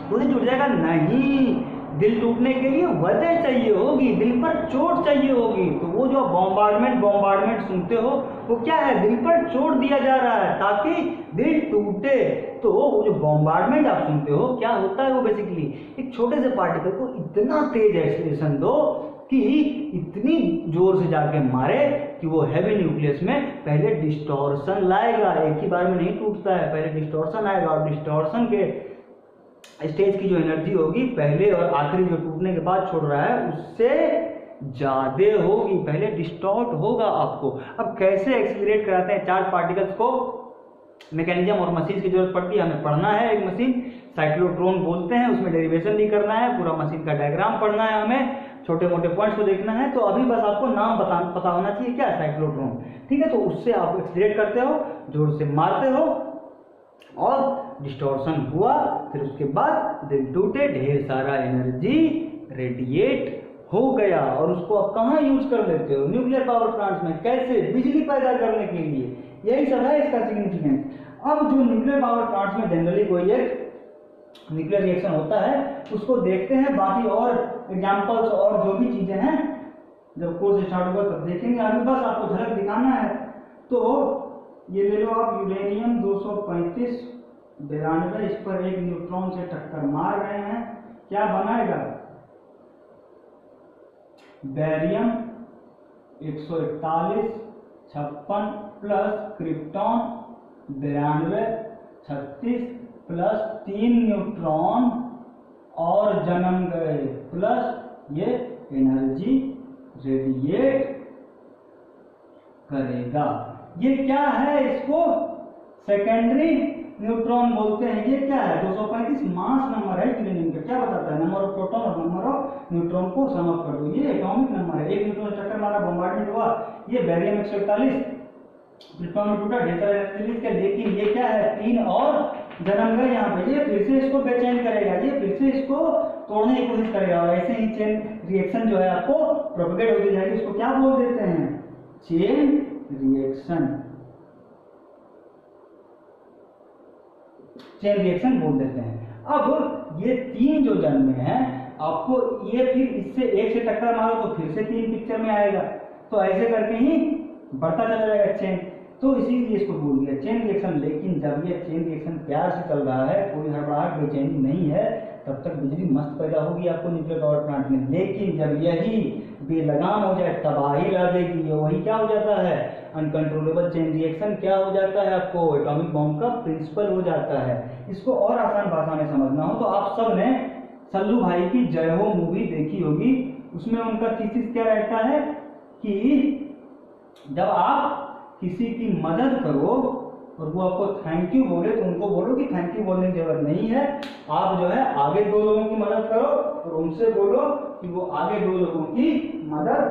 खुद ही टूट जाएगा? नहीं, दिल टूटने के लिए वजह चाहिए होगी, दिल पर चोट चाहिए होगी। तो वो जो बॉम्बार्डमेंट सुनते हो वो क्या है? दिल पर चोट दिया जा रहा है ताकि दिल टूटे। तो वो जो बॉम्बार्डमेंट आप सुनते हो, क्या होता है? वो बेसिकली एक छोटे से पार्टिकल को इतना तेज एक्सीलरेशन दो कि इतनी जोर से जाके मारे कि वो हैवी न्यूक्लियस में पहले डिस्टॉर्शन लाएगा। एक ही बार में नहीं टूटता है, पहले डिस्टॉर्शन आएगा और डिस्टॉर्शन के स्टेज की जो एनर्जी होगी पहले और आखिरी जो टूटने के बाद छोड़ रहा है उससे ज्यादा होगी, पहले डिस्टॉर्ट होगा आपको। अब कैसे एक्सीलरेट कराते हैं चार्ज पार्टिकल्स को? मैकेनिज्म और मशीन की जरूरत पड़ती है, हमें पढ़ना है। एक मशीन साइक्लोट्रॉन बोलते हैं, उसमें डेरिवेशन भी करना है, पूरा मशीन का डायग्राम पढ़ना है, हमें छोटे मोटे पॉइंट्स को देखना है। तो अभी बस आपको नाम पता होना चाहिए, क्या? साइक्लोट्रॉन, ठीक है। तो उससे आप एक्सीलरेट करते हो, जोर से मारते हो और डिस्टॉर्शन हुआ, फिर उसके बाद दिल टूटे, ढेर सारा एनर्जी रेडिएट हो गया और उसको आप कहाँ यूज कर लेते हो? न्यूक्लियर पावर प्लांट्स में। कैसे? बिजली पैदा करने के लिए। यही सब है इसका सिग्निफिकेंस। अब जो न्यूक्लियर पावर प्लांट्स में जनरली कोई एक न्यूक्लियर रिएक्शन होता है उसको देखते हैं, बाकी और एग्जांपल्स और जो भी चीजें हैं जब कोर्स स्टार्ट होगा तब देखेंगे। अभी बस आपको झलक दिखाना है। तो ये ले लो आप, यूरेनियम 235 92, इस पर एक न्यूट्रॉन से टक्कर मार रहे हैं, क्या बनाएगा? Barium 141 56 plus krypton 92 36 plus 3 neutron और जन्म गए, प्लस ये एनर्जी रेडिएट करेगा। ये क्या है? इसको सेकेंडरी न्यूट्रॉन बोलते हैं। ये क्या है? 235 मास नंबर है यूरेनियम का। क्या बताता है? नंबर ऑफ प्रोटॉन और नंबर ऑफ न्यूट्रॉन को सम अप कर दो। ये एटॉमिक नंबर है। एक न्यूट्रॉन टक्कर मारा, बॉम्बार्डमेंट हुआ। ये बेरियम 141 प्लेटफॉर्म में टूटा, ढेर सारा एनर्जी रिलीज किया, लेकिन ये क्या है 3 और जन्म गए यहाँ पे, ये फिर से इसको बेचैन करेगा, ये फिर से इसको तोड़ने की कोशिश करेगा, और ऐसे ही चेन रिएक्शन जो है आपको प्रोपेगेट होती जाएगी। इसको क्या बोल देते हैं, चेन रिएक्शन, चेन रिएक्शन बोल देते हैं। अब ये 3 जो जन्म में है, आपको ये फिर इससे एक से टक्कर मारो तो फिर से 3 पिक्चर में आएगा, तो ऐसे करके ही बढ़ता चला जाएगा चेन, तो इसीलिए इसको बोल दिया चेन रिएक्शन। लेकिन जब ये चेन रिएक्शन प्यार से चल रहा है, कोई हड़बड़ाहट बेचैनी नहीं है, तब तक बिजली मस्त पैदा होगी आपको न्यूक्लियर पावर प्लांट में। लेकिन जब यही बेलगाम हो जाए, तबाही ला देगी, वही क्या हो जाता है, अनकंट्रोलेबल चेन रिएक्शन क्या हो जाता है, आपको एटॉमिक बॉम्ब का प्रिंसिपल हो जाता है। इसको और आसान भाषा में समझना हो तो आप सब ने सल्लू भाई की जय हो मूवी देखी होगी, उसमें उनका थीसिस क्या रहता है कि जब आप किसी की मदद करो और वो आपको थैंक यू बोले, तो उनको बोलो कि थैंक यू बोलने की जरूरत नहीं है, आप जो है आगे 2 लोगों की मदद करो और उनसे बोलो कि वो आगे 2 लोगों की मदद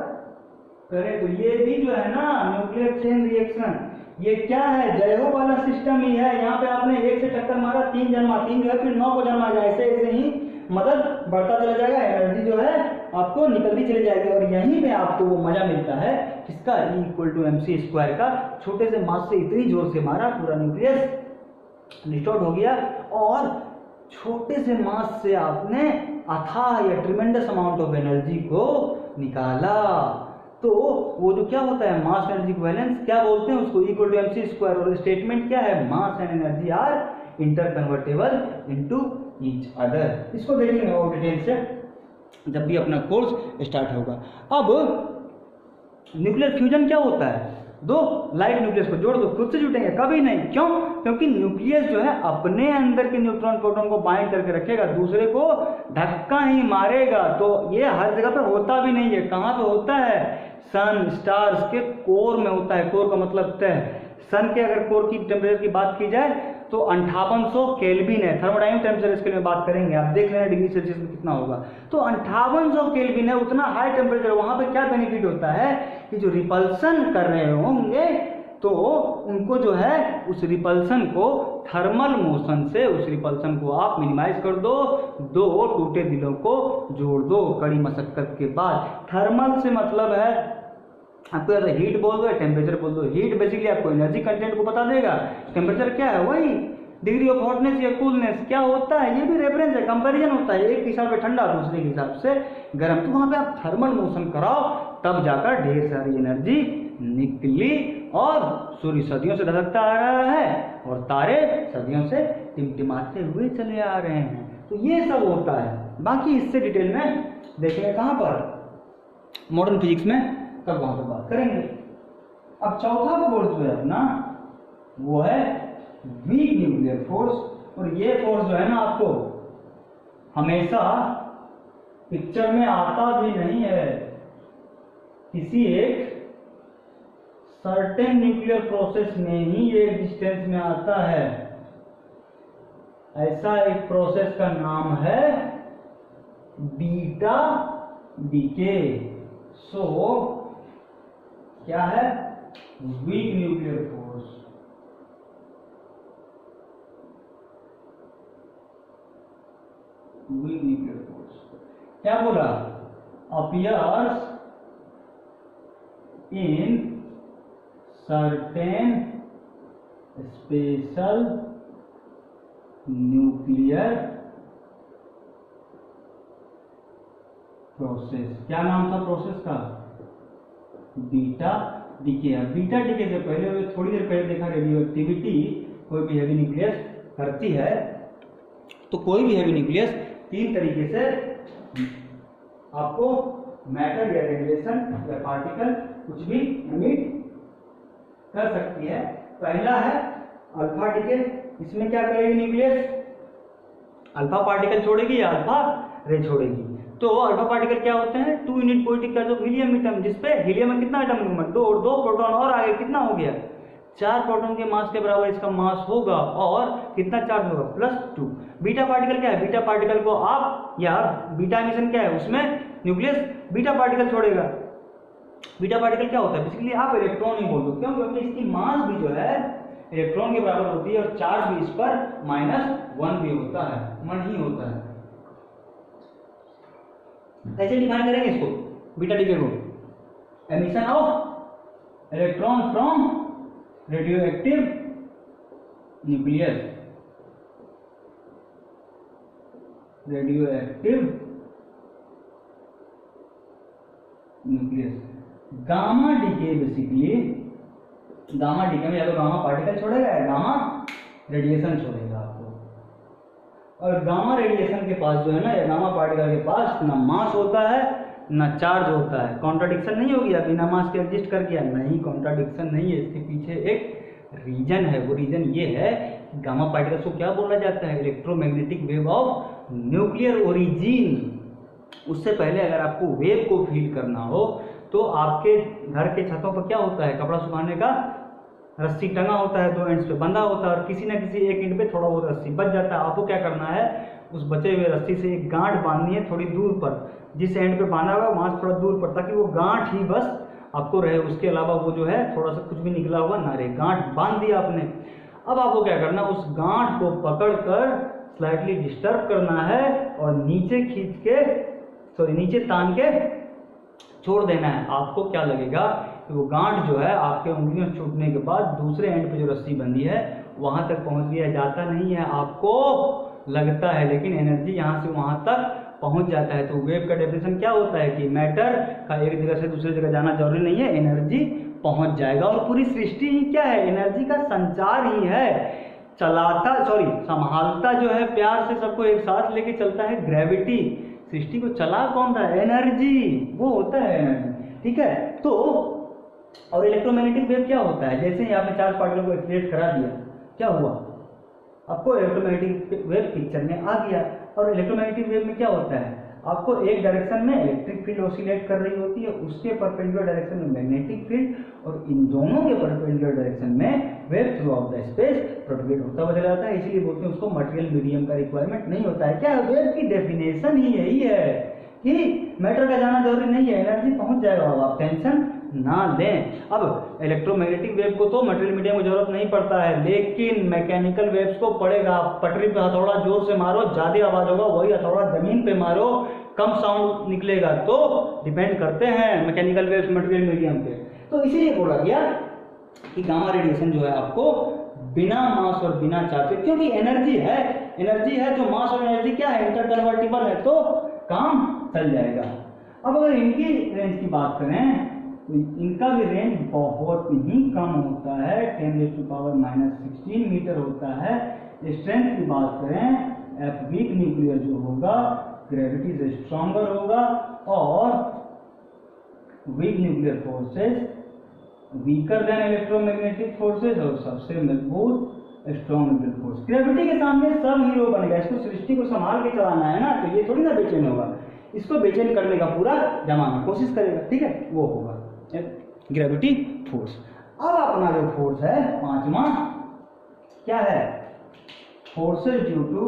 करे। तो ये भी जो है ना न्यूक्लियर चेन रिएक्शन, ये क्या है, जय हो वाला सिस्टम ही है। यहाँ पे आपने 1 से टक्कर मारा, 3 जन्मा, 3 जो है फिर 9 को जन्मा जाए, ऐसे ऐसे ही मदद बढ़ता चला जाएगा, एनर्जी जो है आपको निकलती चली जाएगी, और यहीं पे आपको वो मजा मिलता है किसका, E=mc² का। छोटे से मास से इतनी जोर से मारा, पूरा न्यूक्लियस डिस्टॉर्ट हो गया, और छोटे से मास से आपने अथाह या ट्रिमेंडस अमाउंट ऑफ एनर्जी को निकाला। तो वो जो क्या होता है, मास एनर्जी इक्विवेलेंस क्या बोलते हैं उसको, E=mc², और स्टेटमेंट क्या है, mass and energy are interconvertible into each other. इसको देखेंगे और डिटेल से जब भी अपना कोर्स स्टार्ट होगा। अब न्यूक्लियर फ्यूजन क्या होता है, 2 लाइट न्यूक्लियस को जोड़ दो, खुद से जुटेंगे कभी नहीं, क्यों, क्योंकि न्यूक्लियस जो है अपने अंदर के न्यूट्रॉन प्रोटॉन को बाइंड करके रखेगा, दूसरे को धक्का ही मारेगा। तो ये हर जगह पे होता भी नहीं है, कहाँ पे होता है, सन स्टार्स के कोर में होता है। कोर का मतलब तय, सन के अगर कोर की टेम्परेचर की बात की जाए तो 5800 केल्विन है, थर्मोडायनामिक टेम्परेचर इसके लिए बात करेंगे, आप देख लेना डिग्री सेल्सियस में कितना होगा, तो 5800 केल्विन है, उतना हाई टेम्परेचर। वहां पे क्या बेनिफिट होता है कि जो रिपल्सन कर रहे होंगे तो उनको जो है उस रिपल्सन को थर्मल मोशन से, उस रिपल्सन को आप मिनिमाइज कर दो, 2 टूटे दिलों को जोड़ दो कड़ी मशक्कत के बाद। थर्मल से मतलब है आपको या हीट बोल दो या टेम्परेचर बोल दो। हीट बेसिकली आपको एनर्जी कंटेंट को बता देगा, टेम्परेचर क्या है वही डिग्री ऑफ हॉटनेस या कूलनेस क्या होता है, ये भी रेफरेंस है, कंपैरिजन होता है, एक हिसाब से ठंडा दूसरे के हिसाब से गर्म। तो वहां पे आप थर्मल मोशन कराओ, तब जाकर ढेर सारी एनर्जी निकली, और सूर्य सदियों से धधकता आ रहा है और तारे सदियों से टिमटिमाते हुए चले आ रहे हैं। तो ये सब होता है, बाकी इससे डिटेल में देखेंगे कहाँ पर, मॉडर्न फिजिक्स में, तब वहां पर बात करेंगे। अब चौथा फोर्स जो है अपना वो है वीक न्यूक्लियर फोर्स, और ये फोर्स जो है ना आपको हमेशा पिक्चर में आता भी नहीं है, किसी एक सर्टेन न्यूक्लियर प्रोसेस में ही ये एग्जिस्टेंस में आता है। ऐसा एक प्रोसेस का नाम है बीटा डीके। सो क्या है, weak nuclear force. Weak nuclear force क्या बोला, appears in certain special nuclear process. क्या नाम था प्रोसेस का, बीटा डीके। बीटा डीके से पहले थोड़ी देर पहले देखा, रेडियो एक्टिविटी कोई भी हैवी न्यूक्लियस करती है, तो कोई भी हैवी न्यूक्लियस 3 तरीके से आपको मैटर या रेडिएशन या पार्टिकल कुछ भी एमिट कर सकती है। पहला है अल्फा डीके, इसमें क्या करेगी न्यूक्लियस, अल्फा पार्टिकल छोड़ेगी या अल्फा रे छोड़ेगी। तो अल्फा पार्टिकल क्या होते हैं, 2 unit positive charge of helium atom, जिसपे हीलियम में कितना एटम नंबर 2 और 2 प्रोटॉन, और आगे कितना हो गया 4 प्रोटॉन के मास के बराबर इसका मास होगा, और कितना चार्ज होगा +2। बीटा पार्टिकल क्या है, बीटा पार्टिकल को आप, या बीटा एमिशन क्या है, उसमें न्यूक्लियस बीटा पार्टिकल छोड़ेगा, बीटा पार्टिकल क्या होता है, बेसिकली आप इलेक्ट्रॉन नहीं बोल दो, क्यों, क्योंकि इसकी मास भी जो है इलेक्ट्रॉन के बराबर होती है और चार्ज भी इस पर -1 भी होता है, 1 ही होता है। ऐसे डिफाइन करेंगे इसको बीटा डीके को, emission of electron from radioactive nucleus, radioactive nucleus. Gamma decay basically, gamma decay में या तो गामा पार्टिकल छोड़ेगा या गामा रेडिएशन छोड़ेगा आपको। और गामा रेडिएशन के पास जो है ना, या गामा पार्टिकल के पास ना मास होता है ना चार्ज होता है। कॉन्ट्राडिक्शन नहीं होगी, या बिना मास के एग्जिस्ट कर गया, नहीं, कॉन्ट्राडिक्शन नहीं है, इसके पीछे एक रीजन है। वो रीजन ये है कि गामा पार्टिकल्स को क्या बोला जाता है, electromagnetic wave of nuclear origin. उससे पहले अगर आपको वेव को फील करना हो तो आपके घर के छतों पर क्या होता है, कपड़ा सुखाने का रस्सी टंगा होता है, 2 एंड्स पे बंधा होता है और किसी ना किसी एक एंड पे थोड़ा बहुत रस्सी बच जाता है। आपको क्या करना है, उस बचे हुए रस्सी से एक गांठ बांधनी है थोड़ी दूर पर, जिस एंड पे बांधा हुआ वहां से थोड़ा दूर पर, ताकि वो गांठ ही बस आपको रहे, उसके अलावा वो जो है थोड़ा सा कुछ भी निकला हुआ ना रहे। गांठ बांध दिया आपने। अब आपको क्या करना, उस गांठ को पकड़कर स्लाइटली डिस्टर्ब करना है और नीचे खींच के, सॉरी नीचे तान के छोड़ देना है। आपको क्या लगेगा कि वो गांठ जो है आपके उंगलियों से छूटने के बाद दूसरे एंड पे जो रस्सी बंधी है वहां तक पहुंच गया, जाता नहीं है, आपको लगता है, लेकिन एनर्जी यहाँ से वहां तक पहुंच जाता है। तो वेव का डेफिनेशन क्या होता है कि मैटर का एक जगह से दूसरी जगह जाना जरूरी नहीं है, एनर्जी पहुंच जाएगा। और पूरी सृष्टि ही क्या है, एनर्जी का संचार ही है। संभालता जो है प्यार से सबको एक साथ लेके चलता है ग्रेविटी। सृष्टि को चला कौन था, एनर्जी, वो होता है एनर्जी, ठीक है। तो और इलेक्ट्रोमैग्नेटिक वेव क्या होता है, जैसे ही आपने चार्ज पार्टिकल को एक्सीलरेट करा दिया, क्या हुआ, आपको इलेक्ट्रोमैग्नेटिक वेव पिक्चर में आ गया। और इलेक्ट्रोमैग्नेटिक वेव में क्या होता है, आपको एक डायरेक्शन में इलेक्ट्रिक फील्ड ऑसिलेट कर रही होती है, उसके परपेंडिकुलर डायरेक्शन में मैग्नेटिक फील्ड, और इन दोनों के परपेंडिकुलर डायरेक्शन में wave through out the space propagate होता हुआ चला जाता है। इसीलिए बोलते हैं उसको मटेरियल मीडियम का रिक्वायरमेंट नहीं होता है। क्या वेव की डेफिनेशन ही यही है कि मैटर का जाना जरूरी नहीं है, एनर्जी पहुंच जाएगा, आप टेंशन ना लें। अब इलेक्ट्रोमैग्नेटिक वेव को तो मटेरियल मीडियम की जरूरत नहीं पड़ता है, लेकिन मैकेनिकल वेव्स को पड़ेगा। पटरी पे हथौड़ा जोर से मारो, ज्यादा आवाज होगा, वही हथौड़ा जमीन पे मारो, कम साउंड निकलेगा। तो डिपेंड करते हैं मैकेनिकल वेव्स मटेरियल मीडियम पे। तो इसीलिए बोला गया कि गामा रेडिएशन जो है आपको बिना मास और बिना चार्ज, क्योंकि एनर्जी है तो मास और एनर्जी क्या है, इंटरकन्वर्टिबल है, तो काम चल जाएगा। अब अगर इनकी रेंज की बात करें तो इनका भी रेंज बहुत ही कम होता है, 10⁻⁻16 मीटर होता है। स्ट्रेंथ की बात करें, एफ वीक न्यूक्लियर जो होगा ग्रेविटी से स्ट्रॉन्गर होगा, और weak nuclear forces weaker then electromagnetic forces, और सबसे मजबूत स्ट्रॉन्ग न्यूक्लियर फोर्स। ग्रेविटी के सामने सब हीरो बनेगा। इसको सृष्टि को संभाल के चलाना है ना, तो ये थोड़ी ना बेचैन होगा, इसको बेचैन करने का पूरा जमाना कोशिश करेगा, ठीक है, वो होगा ग्रेविटी फोर्स। अब अपना जो फोर्स है पांचवा क्या है, फोर्सेस ड्यू टू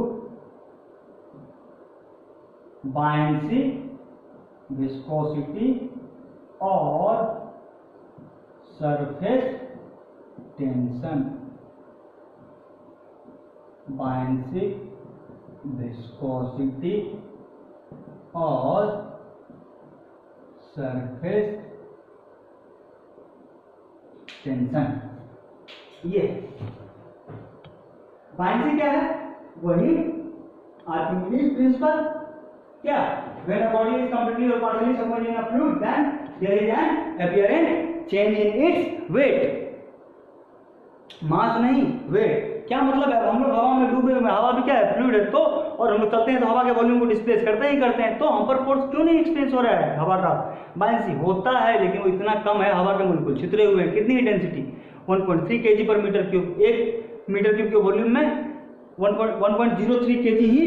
बायनेंसी, विस्कोसिटी और सरफेस टेंशन। बायनेंसी, विस्कोसिटी और सरफेस टेंशन। ये बायनेंसी क्या है, वही आर्किमिडीज प्रिंसिपल। क्या, when a body is completely or partially submerged in a fluid, then there is an apparent change in its weight. मास नहीं, wait. क्या मतलब है, हम लोग हवा में डूबे हुए, हवा भी क्या है, फ्लूइड है, तो और हम लोग चलते हैं तो हवा के वॉल्यूम को डिस्प्लेस करते ही करते हैं, तो हम पर फोर्स क्यों नहीं एक्सपीरियंस हो रहा है हवा का। बायनेंसी होता है लेकिन वो इतना कम है, हवा के मोलिक्यूल छितरे हुए हैं। कितनी डेंसिटी, 1.3 kg पर मीटर क्यूब। 1 मीटर क्यूब के वॉल्यूम में 1.03 kg ही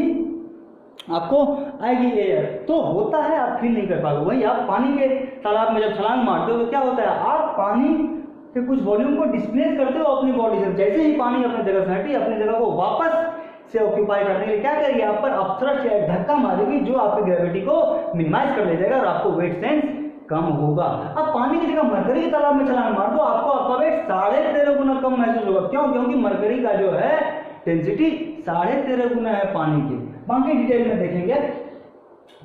आपको आएगी एयर, तो होता है, आप फील नहीं कर पाओगे। वही आप पानी के तालाब में जब छलांग मारते हो तो क्या होता है, आप पानी के कुछ वॉल्यूम को डिस्प्लेस करते हो अपनी बॉडी से। जैसे ही पानी अपनी जगह से हटी, अपनी जगह को वापस से ऑक्यूपाई करने के लिए क्या करेगी, आप पर अपथ्रस्ट या धक्का मारेगी, जो आपकी ग्रेविटी को मिनिमाइज कर ले जाएगा और आपको वेट सेंस कम होगा। अब पानी की जगह मरकरी के तालाब में छलांग मार दो, आपको आपका वेट 13.5 गुना कम महसूस होगा। क्यों? क्योंकि मरकरी का जो है डेंसिटी 13.5 गुना है पानी की। बाकी डिटेल में देखेंगे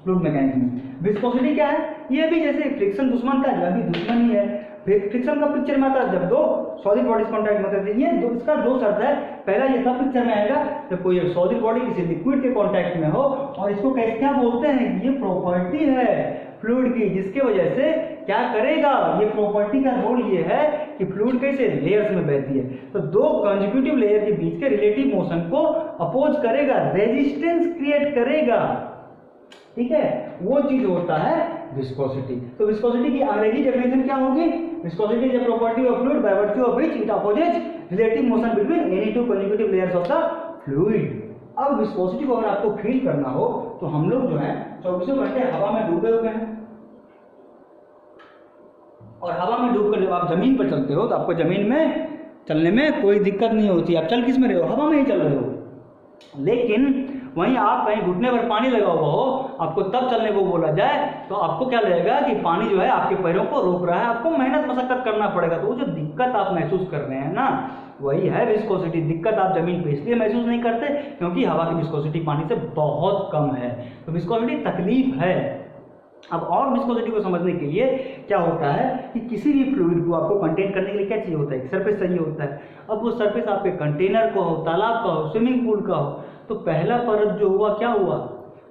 फ्लूइड मैकेनिक्स में। विस्कोसिटी क्या है? ये भी जैसे फ्रिक्शन दुश्मन का है, भी दुश्मन ही है। फ्रिक्शन का पिक्चर में आता है जब दो सॉलिड बॉडीज कांटेक्ट में होते थे। ये इसका दो शर्त है। पहला ये तब पिक्चर में आएगा जब कोई सॉलिड बॉडी किसी लिक्विड के कांटेक्ट में हो, और इसको कैसे क्या बोलते हैं, ये प्रॉपर्टी है फ्लूइड की, जिसके वजह से क्या करेगा, ये प्रॉपर्टी का रोल ये है कि फ्लूइड कैसे लेयर्स में बहती है। तो दो कंसेक्यूटिव लेयर के बीच के रिलेटिव मोशन को अपोज करेगा, रेजिस्टेंस क्रिएट करेगा, ठीक है, वो चीज होता है विस्कोसिटी। तो विस्कोसिटी की अंग्रेजी डेफिनेशन क्या होगी? Viscosity is a property of fluid bye virtue of which it opposes relative motion between any two consecutive layers of the fluid. अब विस्कोसिटी को अगर आपको फील करना हो तो हम लोग जो है 24 घंटे हवा में डूबे हुए हैं, और हवा में डूबकर जब आप जमीन पर चलते हो तो आपको जमीन में चलने में कोई दिक्कत नहीं होती। आप चल किस में रहे हो? हवा में ही चल रहे हो। लेकिन वहीं आप कहीं घुटने पर पानी लगा हुआ हो, आपको तब चलने को बोला जाए तो आपको क्या लगेगा कि पानी जो है आपके पैरों को रोक रहा है, आपको मेहनत मशक्कत करना पड़ेगा। तो वो जो दिक्कत आप महसूस कर रहे हैं ना, वही है विस्कोसिटी। दिक्कत आप जमीन पे इसलिए महसूस नहीं करते क्योंकि हवा की विस्कोसिटी पानी से बहुत कम है। तो विस्कोसिटी तकलीफ है। अब और विस्कोसिटी को समझने के लिए क्या होता है कि किसी भी फ्लूइड को आपको कंटेन करने के लिए क्या चाहिए होता है? एक सरफेस चाहिए होता है। अब वो सरफेस आपके कंटेनर को हो, तालाब का हो, स्विमिंग पूल का हो, तो पहला परत जो हुआ क्या हुआ,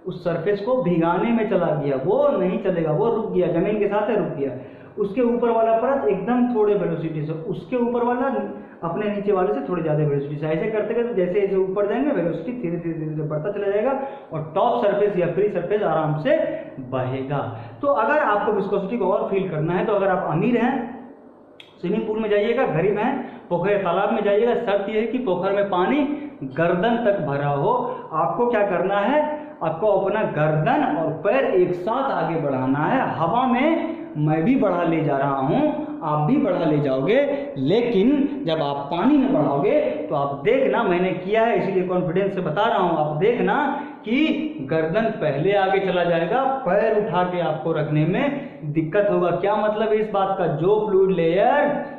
उस सरफेस को भिगाने में चला गया, वो नहीं चलेगा, वो रुक गया, जमीन के साथ है रुक गया। उसके ऊपर वाला परत एकदम थोड़े वेलोसिटी से, उसके ऊपर वाला अपने नीचे वाले से थोड़ी ज़्यादा वेलोसिटी से, ऐसे करते करते जैसे जैसे ऊपर जाएंगे वेलोसिटी धीरे धीरे धीरे धीरे बढ़ता चला जाएगा और टॉप सरफेस या फ्री सरफेस आराम से बहेगा। तो अगर आपको विस्कोसिटी को और फील करना है तो अगर आप अमीर हैं स्विमिंग पूल में जाइएगा, गरीब हैं पोखर तालाब में जाइएगा, शर्त यह है कि पोखर में पानी गर्दन तक भरा हो। आपको क्या करना है, आपको अपना गर्दन और पैर एक साथ आगे बढ़ाना है। हवा में मैं भी बढ़ा ले जा रहा हूं, आप भी बढ़ा ले जाओगे, लेकिन जब आप पानी में बढ़ाओगे तो आप देखना, मैंने किया है इसीलिए कॉन्फिडेंस से बता रहा हूं, आप देखना कि गर्दन पहले आगे चला जाएगा, पैर उठा के आपको रखने में दिक्कत होगा। क्या मतलब है इस बात का? जो फ्लूइड लेयर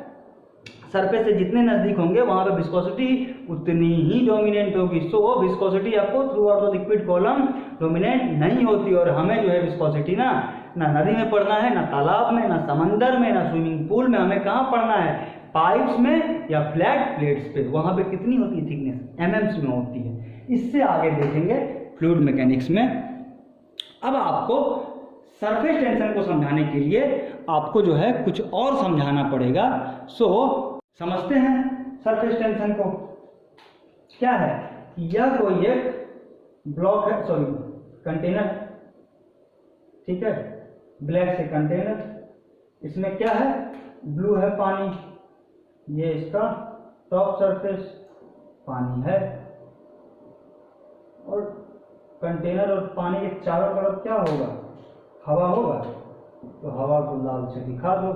सरफेस से जितने नजदीक होंगे वहां पे विस्कोसिटी उतनी ही डोमिनेंट होगी। सो विस्कोसिटी आपको through out the liquid column dominant नहीं होती। और हमें जो है विस्कोसिटी ना नदी में पढ़ना है, ना तालाब में, ना समंदर में, ना स्विमिंग पूल में। हमें कहाँ पढ़ना है? पाइप्स में या फ्लैट प्लेट्स पे। वहां पे कितनी होती है थिकनेस? एमएम्स में होती है। इससे आगे देखेंगे फ्लूइड मैकेनिक्स में। अब आपको सरफेस टेंशन को समझाने के लिए आपको जो है कुछ और समझाना पड़ेगा। सो समझते हैं सरफेस टेंशन को। क्या है? यह कोई एक ब्लॉक है, सॉरी कंटेनर, ठीक है, ब्लैक से कंटेनर, इसमें क्या है? ब्लू है पानी, ये इसका टॉप सरफेस पानी है, और कंटेनर और पानी के चारों तरफ क्या होगा? हवा होगा। तो हवा को लाल से दिखा दो,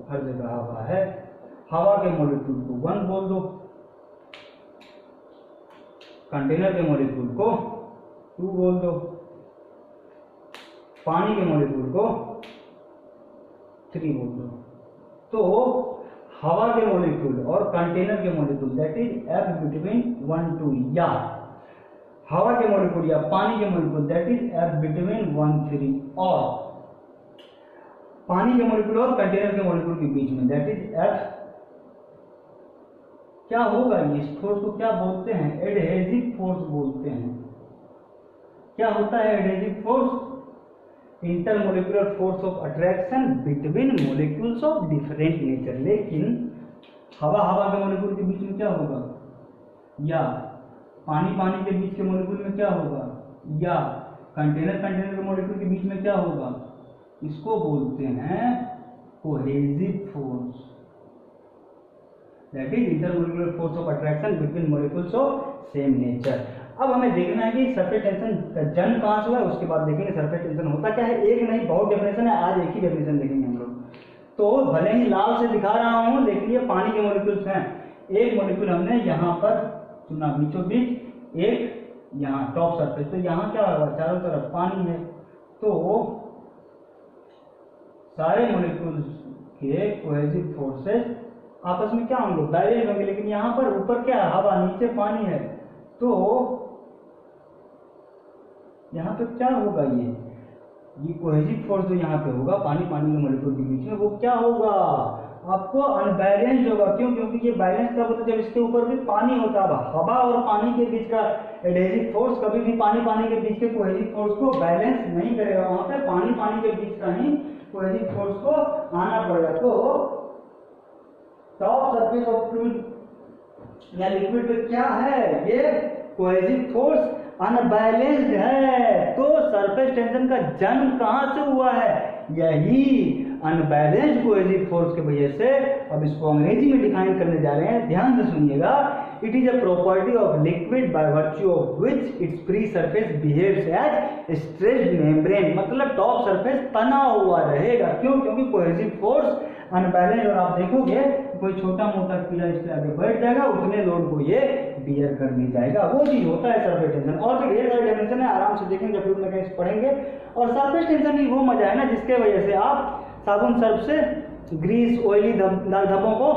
हर जगह हवा है। हवा के मॉलिक्यूल को 1 बोल दो, कंटेनर के मॉलिक्यूल को 2 बोल दो, पानी के मॉलिक्यूल को 3 बोल दो। तो हवा के मॉलिक्यूल और कंटेनर के molecule that is F between 1 2, या हवा के मॉलिक्यूल या पानी के molecule that is F between 1 3, और पानी के मॉलिक्यूल और कंटेनर के मॉलिक्यूल के बीच में दैट इज F। क्या होगा? इस फोर्स को क्या बोलते हैं? एडहेसिव फोर्स बोलते हैं। क्या होता है adhesive force? Intermolecular force of attraction between molecules of different nature. लेकिन हवा के मॉलिक्यूल के बीच में क्या होगा? या पानी के बीच के मॉलिक्यूल में क्या होगा? या कंटेनर के मॉलिक्यूल के बीच में क्या होगा? इसको बोलते हैं cohesive force, that is intermolecular force of attraction between molecules of same nature. अब हमें देखना है कि सरफेस टेंशन का जन्म कहाँ से हुआ है, उसके बाद देखेंगे सरफेस टेंशन होता क्या है। एक नहीं बहुत डेफिनेशन है, आज एक ही डेफिनेशन देखेंगे हम लोग। तो भले ही लाल से दिखा रहा हूँ, लेकिन ये पानी के मॉलिक्यूल्स हैं। एक मॉलिक्यूल हमने यहाँ पर चुना बीचों बीच, एक यहाँ टॉप सरफेस, तो यहाँ क्या होगा? चारों तरफ पानी है। तो सारे मॉलिक्यूल्स के कोहेसिव फोर्सेस आपस में क्या होंगे, बैलेंस होंगे। लेकिन यहाँ पर ऊपर क्या है, हवा, नीचे पानी है, तो यहाँ पे क्या होगा, ये कोहेसिव फोर्स जो यहाँ पे होगा पानी के मॉलिक्यूल के बीच में, वो क्या होगा, आपको अनबैलेंस्ड होगा। क्यों? क्योंकि ये बैलेंस तब होता है जब इसके ऊपर भी पानी होता है। हवा और पानी के बीच का एडहेसिव फोर्स कभी भी पानी के बीच के कोहेसिव फोर्स को बैलेंस नहीं करेगा। वहां पे पानी के बीच का ही कोहेसिव फोर्स को आना पड़ेगा। तो टॉप सरफेस ऑफ फ्लूइड या लिक्विड पे क्या है, ये कोहेसिव फोर्स अनबैलेंस्ड है। तो सरफेस टेंशन का जन्म कहां से हुआ है, यही अनबैलेंस्ड कोहेसिव फोर्स की वजह से। अब इसको अंग्रेजी में डिफाइन करने जा रहे हैं, ध्यान से सुनिएगा। It is a property of liquid by virtue of which its free surface behaves as stretched membrane, मतलब टॉप सरफेस तना हुआ रहेगा। क्यों? क्योंकि कोहेसिव फोर्स अनबैलेंस्ड। और आप देखोगे कोई छोटा मोटा कीड़ा इसके आगे बैठ जाएगा, उतने लोड को ये बियर कर नहीं जाएगा। वो चीज होता है सरफेस टेंशन। और भी ढेर सारी डेफिनेशन है, आराम से देखेंगे, फ्लूइड मैकेनिक्स पढ़ेंगे। और सरफेस टेंशन ही वो मजा है ना जिसके वजह से आप साबुन सर्फ से ग्रीस, ऑयली धब्बों को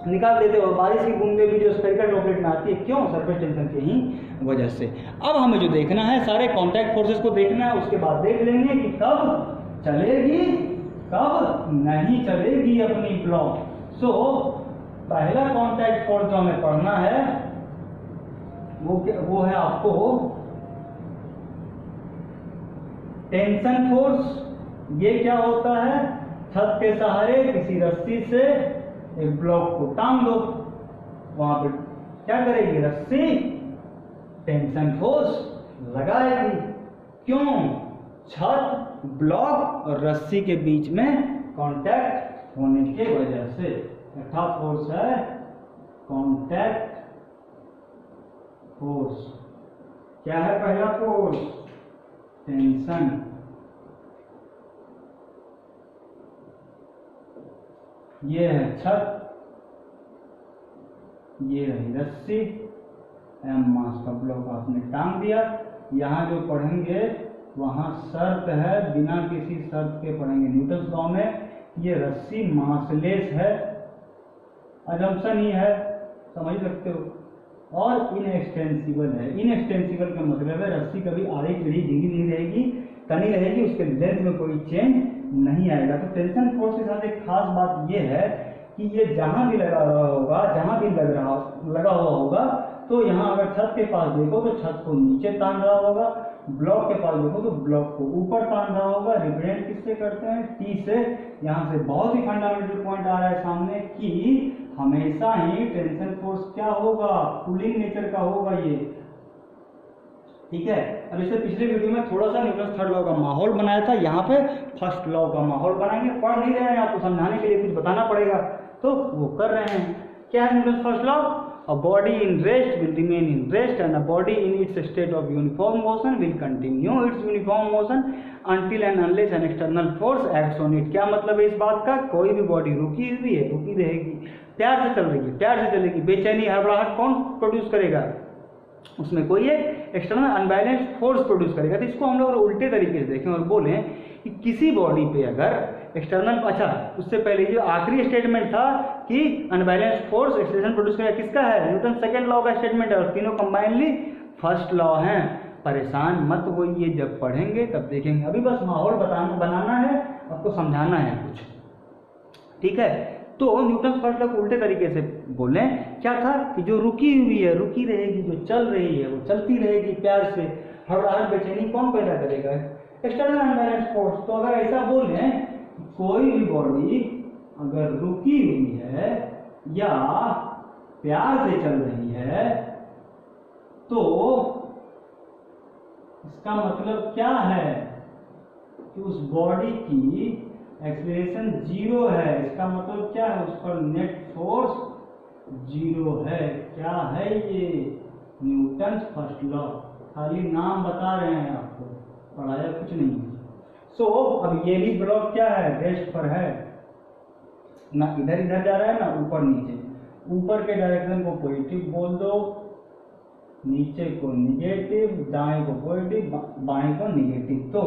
निकाल देते हो। बारिश की बूंदे भी जो स्फेरिकल ड्रॉपलेट में आती है, क्यों? सरफेस टेंशन की ही वजह से। अब हमें जो देखना है, सारे कांटेक्ट फोर्सेस को देखना है। उसके बाद देख लेंगे कि कब चलेगी, कब नहीं चलेगी अपनी ब्लॉक। सो पहला कांटेक्ट फोर्स जो हमें पढ़ना है वो है आपको टेंशन फोर्स। ये क्या होता है, छत के सहारे किसी रस्सी से एक ब्लॉक को टांग दो, वहां पे क्या करेगी, रस्सी टेंशन फोर्स लगाएगी। क्यों? छत, ब्लॉक और रस्सी के बीच में कांटेक्ट होने के वजह से। छठा फोर्स है कांटेक्ट फोर्स। क्या है पहला फोर्स? टेंशन। ये है छत, ये रही रस्सी, एम मास का ब्लॉक आपने टांग दिया। यहाँ जो पढ़ेंगे वहां शर्त है, बिना किसी शर्त के पढ़ेंगे न्यूटन्स लॉ में। ये रस्सी मासलेस है, अजम्पशन ही है, समझ सकते हो। और इनएक्सटेंसिबल है। इनएक्सटेंसिबल का मतलब है रस्सी कभी आड़ी टेढ़ी ढीली नहीं रहेगी, तनी रहेगी, उसके लेंथ में कोई चेंज नहीं आएगा। तो टेंशन फोर्स के साथ एक खास बात यह है कि ये जहां भी लगा हुआ होगा, जहां भी लगा हुआ होगा, तो यहाँ अगर छत के पास देखो तो छत को नीचे तान रहा होगा, ब्लॉक के पास देखो तो ब्लॉक को ऊपर तान रहा होगा। रिप्रेजेंट किससे करते हैं? टी से। यहाँ से बहुत ही फंडामेंटल पॉइंट आ रहा है सामने कि हमेशा ही टेंशन फोर्स क्या होगा, पुलिंग नेचर का होगा ये, ठीक है। अब इससे पिछले वीडियो में थोड़ा सा न्यूटन थर्ड लॉ का माहौल बनाया था, यहाँ पे फर्स्ट लॉ का माहौल बनाएंगे। पढ़ नहीं रहे हैं, आपको समझाने के लिए कुछ बताना पड़ेगा, तो वो कर रहे हैं। क्या है Newton first law? A body in rest will remain in rest and a body in its state of uniform motion will continue its uniform motion until and unless an external force acts on it। क्या मतलब है इस बात का? कोई भी body रुकी हुई है, रुकी रहेगी, प्यार से चल रही है, प्यार से चलेगी। बेचैनी, हड़बड़ाहट कौन प्रोड्यूस करेगा? उसमें कोई एक एक्सटर्नल अनबैलेंस्ड फोर्स प्रोड्यूस करेगा। तो इसको हम लोग उल्टे तरीके से देखें और बोलें कि किसी बॉडी पे अगर एक्सटर्नल, अच्छा उससे पहले जो आखिरी स्टेटमेंट था कि अनबैलेंस्ड फोर्स एक्सेलरेशन प्रोड्यूस करेगा, किसका है? न्यूटन सेकंड लॉ का स्टेटमेंट है, और तीनों कंबाइनली फर्स्ट लॉ है। परेशान मत होइए, जब पढ़ेंगे तब देखेंगे। अभी बस माहौल बनाना है, आपको समझाना है कुछ, ठीक है। तो न्यूटन फर्स्ट लॉ को उल्टे तरीके से बोलें, क्या था कि जो रुकी हुई है रुकी रहेगी, जो चल रही है वो चलती रहेगी प्यार से। हड़बड़ाहट, बेचैनी कौन पैदा करेगा? External unbalance force. तो अगर ऐसा बोलें कोई भी बॉडी अगर रुकी हुई है या प्यार से चल रही है तो इसका मतलब क्या है कि उस बॉडी की एक्सीलरेशन जीरो है। इसका मतलब क्या है? उस पर नेट फोर्स जीरो है। क्या है ये? Newton's first law. खाली नाम बता रहे हैं आपको, पढ़ाया कुछ नहीं है। सो अब ये भी ब्लॉक क्या है? रेस्ट पर है, ना इधर इधर जा रहा है ना ऊपर नीचे। ऊपर के डायरेक्शन को पॉजिटिव बोल दो नीचे को निगेटिव, दाएं को पॉजिटिव, बाएं को निगेटिव। तो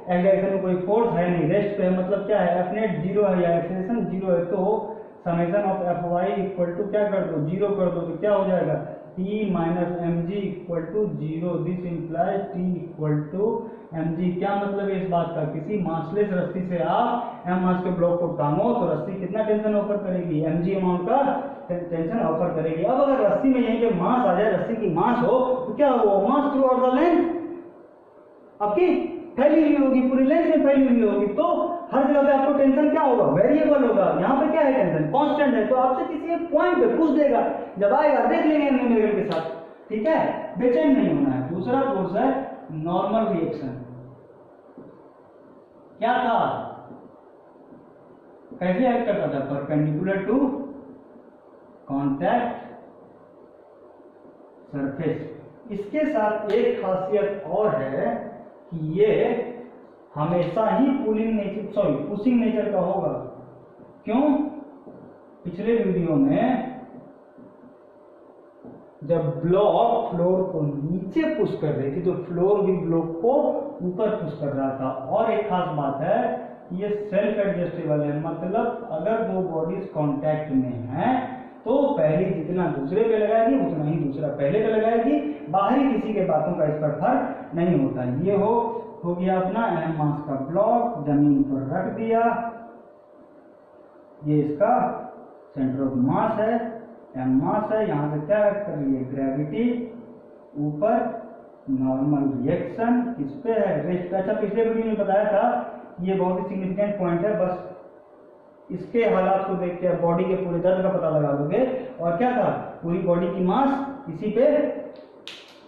एक्स डायरेक्शन में कोई फोर्स है नहीं, रेस्ट पे है, मतलब क्या है, एफ नेट जीरो है या एक्सेलरेशन जीरो है, तो summation of F Y equal to क्या कर दो, जीरो कर दो, तो क्या हो जाएगा, T minus M G equal to zero. This implies T equal to M G. क्या मतलब है इस बात का, किसी मासलेस रस्सी से आप एम मास के ब्लॉक को टांगो तो रस्सी कितना टेंशन ऑफर करेगी, एम जी अमाउंट का टेंशन ऑफर करेगी। अब अगर रस्सी में यहीं पे मास आ जाए, रस्सी की मास हो, तो क्या होगा, मास थ्रू आउट द लेंथ आपकी फैली हुई होगी, पूरी लेंथ में फैली हुई होगी, तो हर जगह पे आपको टेंशन क्या होगा, वेरिएबल होगा। यहाँ पे क्या है, टेंशन कांस्टेंट है, तो आपसे किसी एक पॉइंट पे पूछ देगा, जब आएगा देख लेंगे न्यूमेरिकल के साथ, ठीक है, बेचैन नहीं होना है। दूसरा कोर्स है नॉर्मल रिएक्शन। क्या था, कैसे एक्ट करता था, परपेंडिकुलर टू कॉन्टैक्ट सरफेस। इसके साथ एक खासियत और है कि ये हमेशा ही पुशिंग नेचर का होगा। क्यों, पिछले वीडियो में जब ब्लॉक फ्लोर को नीचे पुश कर रही थी तो फ्लोर भी ब्लॉक को ऊपर पुश कर रहा था। और एक खास बात है, ये सेल्फ एडजस्टेबल है, मतलब अगर दो बॉडीज कांटेक्ट में हैं तो पहली जितना दूसरे पे लगाएगी उतना ही दूसरा पहले पे लगाएगी, बाहरी किसी के बातों का इस पर फर्क नहीं होता। ये हो गया अपना एम मास का ब्लॉक, जमीन पर रख दिया, ये इसका सेंटर ऑफ मास है, एम मास है, यहां से क्या कर रही है, ग्रेविटी, ऊपर नॉर्मल रिएक्शन किस पे है, रेस्ट पे। अच्छा, पिछले वीडियो में बताया था, ये बहुत ही सिग्निफिकेंट पॉइंट है, बस इसके हालात को देख के बॉडी के पूरे दर्द का पता लगा दोगे। और क्या था, पूरी बॉडी की मास इसी पे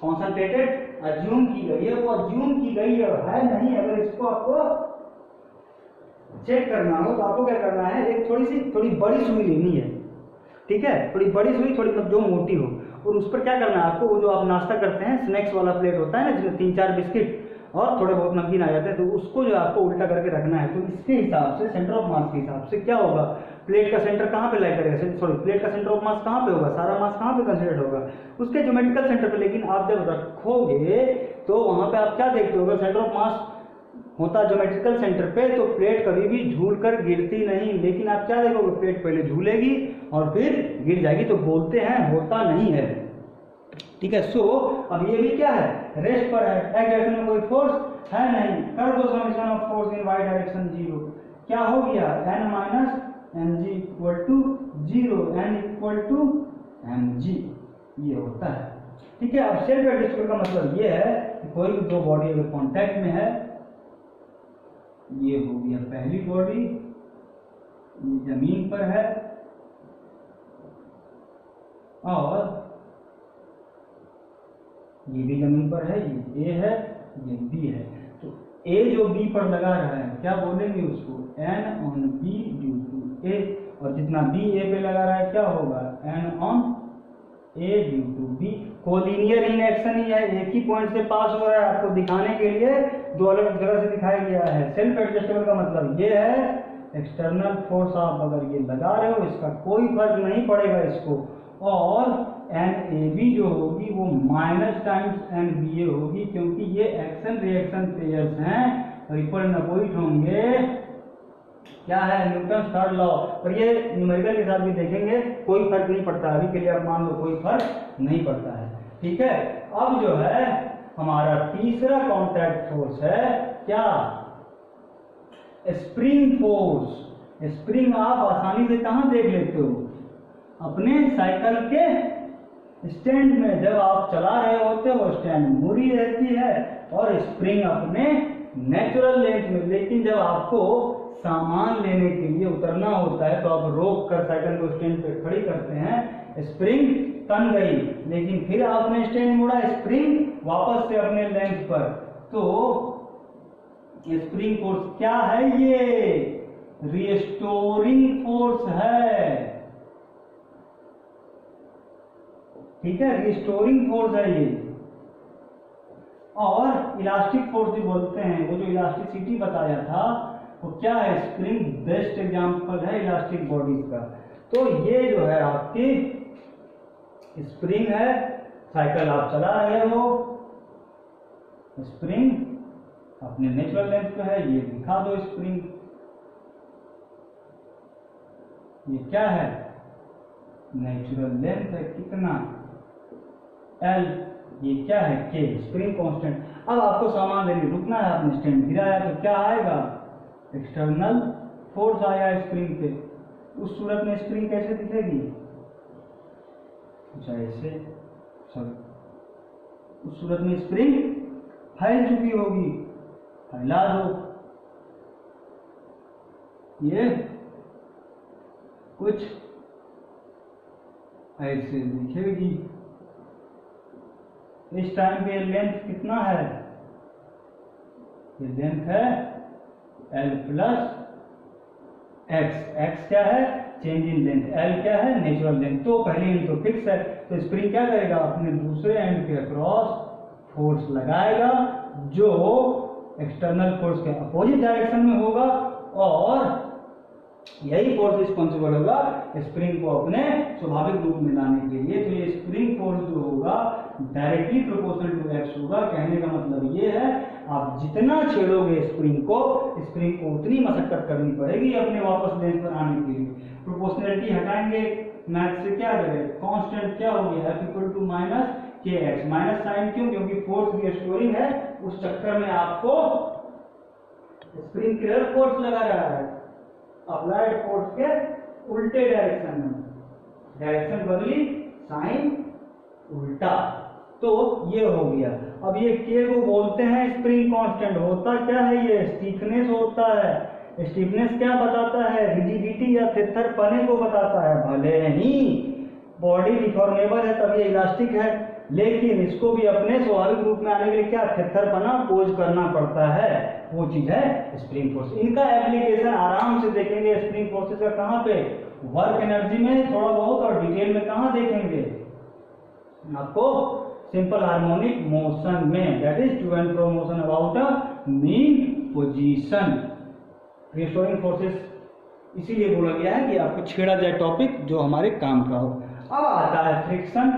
कॉन्सेंट्रेटेड अज्यूम की गई है, वो अज्यूम की गई है नहीं। अगर इसको आपको चेक करना हो तो आपको क्या करना है, एक थोड़ी बड़ी सुई लेनी है, ठीक है, थोड़ी बड़ी सुई, थोड़ी जो मोटी हो, और उस पर क्या करना है आपको, वो जो आप नाश्ता करते हैं स्नैक्स वाला प्लेट होता है ना, जिसमें 3-4 बिस्किट और थोड़े बहुत नमकीन आ जाते हैं, तो उसको जो आपको उल्टा करके रखना है। तो इसके हिसाब से सेंटर ऑफ मास के हिसाब से क्या होगा, प्लेट का सेंटर कहाँ पे लाई करेगा, सॉरी प्लेट का सेंटर ऑफ मास कहाँ पे होगा, सारा मास कहाँ पे कंसिडर होगा, उसके ज्योमेट्रिकल सेंटर पे। लेकिन आप जब रखोगे तो वहां पे आप क्या देखते हो, अगर सेंटर ऑफ मास होता ज्योमेट्रिकल सेंटर पे तो प्लेट कभी भी झूल कर गिरती नहीं। लेकिन आप क्या देखोगे, प्लेट पहले झूलेगी और फिर गिर जाएगी, तो बोलते हैं होता नहीं है, ठीक है। सो अब ये भी क्या है, रेस्ट पर है, एक्स डायरेक्शन में कोई फोर्स है नहीं, कर दो summation of force in Y direction zero. क्या हो गया, N minus M G equal to zero, N equal to M G, ये होता है, ठीक है। अब सेल्फ एडजस्टेबल का मतलब ये है कि कोई भी दो बॉडी अगर कॉन्टैक्ट में है, ये हो गया पहली बॉडी, ये जमीन पर है और ये भी जमीन पर है, ये ए है, ये बी है, तो ए जो बी पर लगा रहा है क्या बोलेंगे उसको, N on B due to A, और जितना बी ए पे लगा रहा है क्या होगा, N on A due to B. Collinear in action ही है, एक ही पॉइंट से पास हो रहा है, आपको दिखाने के लिए दो अलग जगह से दिखाया गया है। सेल्फ एडजस्टेबल का मतलब ये है, एक्सटर्नल फोर्स आप अगर ये लगा रहे हो इसका कोई फर्क नहीं पड़ेगा इसको, और एन ए बी जो होगी वो माइनस टाइम्स एन बी ए होगी, क्योंकि ये एक्शन रिएक्शन पेयर्स हैं, रिपल अपोजिट होंगे, क्या है, न्यूटन थर्ड लॉ। और ये न्यूमेरिकल के साथ भी देखेंगे, कोई फर्क नहीं पड़ता, अभी के लिए आप मान लो कोई फर्क नहीं पड़ता है, ठीक है। अब जो है हमारा तीसरा कॉन्टैक्ट फोर्स है क्या, स्प्रिंग फोर्स। स्प्रिंग आप आसानी से कहां देख लेते हो, अपने साइकिल के स्टैंड में, जब आप चला रहे होते हो स्टैंड मुड़ी रहती है और स्प्रिंग अपने नेचुरल लेंथ में। लेकिन जब आपको सामान लेने के लिए उतरना होता है तो आप रोक कर साइकिल को स्टैंड पे खड़ी करते हैं, स्प्रिंग तन गई, लेकिन फिर आपने स्टैंड मोड़ा, स्प्रिंग वापस से अपने लेंथ पर, तो स्प्रिंग फोर्स क्या है, ये रिस्टोरिंग फोर्स है, ठीक है, रिस्टोरिंग फोर्स है ये। और इलास्टिक फोर्स भी बोलते हैं, वो जो इलास्टिसिटी बताया था वो क्या है, स्प्रिंग बेस्ट एग्जांपल है इलास्टिक बॉडीज का। तो ये जो है आपकी स्प्रिंग है, साइकिल आप चला रहे हो, स्प्रिंग अपने नेचुरल लेंथ पे है, ये दिखा दो स्प्रिंग, ये क्या है नेचुरल लेंथ है कितना L, ये क्या है K स्प्रिंग कांस्टेंट। अब आपको सामान लेने रुकना है, आपने स्टैंड गिराया तो क्या आएगा एक्सटर्नल फोर्स आया स्प्रिंग पे। उस सूरत में स्प्रिंग कैसे दिखेगी, कुछ ऐसे, सॉरी, उस सूरत में स्प्रिंग फैल चुकी होगी, फैला दो, ये कुछ ऐसे दिखेगी। इस टाइम पे लेंथ कितना है, ये लेंथ है L प्लस एक्स, एक्स क्या है चेंज इन लेंथ, L क्या है नेचुरल लेंथ। तो पहले एंड तो फिक्स है, तो स्प्रिंग क्या करेगा अपने दूसरे एंड के अक्रॉस फोर्स लगाएगा जो एक्सटर्नल फोर्स के अपोजिट डायरेक्शन में होगा, और यही फोर्स रिस्पॉन्सिबल होगा स्प्रिंग को अपने स्वाभाविक रूप में लाने के लिए। तो ये स्प्रिंग फोर्स जो होगा डायरेक्टली प्रोपोर्शनल टू एक्स होगा। कहने का मतलब ये है आप जितना छेड़ोगे स्प्रिंग को उतनी मशक्कत करनी पड़ेगी अपने वापस लेंथ पर आने के लिए। प्रोपोर्शनलिटी हटाएंगे मैथ से, क्या करें कांस्टेंट क्या हो गया F इक्वल टू माइनस के एक्स, माइनस साइन क्यों, क्योंकि फोर्स रिस्टोरिंग है, उस चक्कर में आपको स्प्रिंग क्लियर फोर्स लगा रहा है अप्लाइड फोर्स के उल्टे डायरेक्शन में, डायरेक्शन बदली साइन उल्टा, तो ये हो गया। अब ये के को बोलते हैं स्प्रिंग कांस्टेंट। होता क्या है, ये स्टीफनेस होता है। स्टीफनेस क्या बताता है, रिजिडिटी या थिरथरपने को बताता है। भले ही बॉडी डिफॉर्मेबल है तब ये इलास्टिक है, लेकिन इसको भी अपने स्वाभाविक रूप में आने के लिए क्या थिरथरपना पोज करना पड़ता है, वो चीज है स्प्रिंग फोर्स। इनका एप्लीकेशन आराम से देखेंगे स्प्रिंग फोर्सेस का कहाँ पे, वर्क एनर्जी में थोड़ा बहुत, और डिटेल में कहाँ देखेंगे आपको सिंपल हार्मोनिक मोशन में, that is to and fro motion about a mean position. Restoring forces इसीलिए बोला गया है कि आपको छेड़ा जाए टॉपिक जो हमारे काम का हो। अब आता है फ्रिक्शन,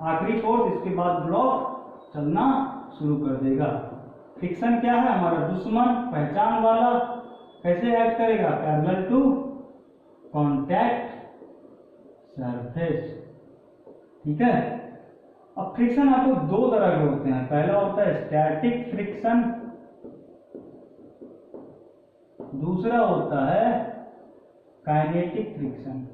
आखिरी फोर्स, इसके बाद ब्लॉक चलना शुरू कर देगा। फ्रिक्शन क्या है, हमारा दुश्मन पहचान वाला, कैसे एक्ट करेगा, पैरेलल टू कॉन्टैक्ट सरफेस, ठीक है। अब फ्रिक्शन आपको दो तरह के होते हैं, पहला होता है स्टैटिक फ्रिक्शन, दूसरा होता है काइनेटिक फ्रिक्शन।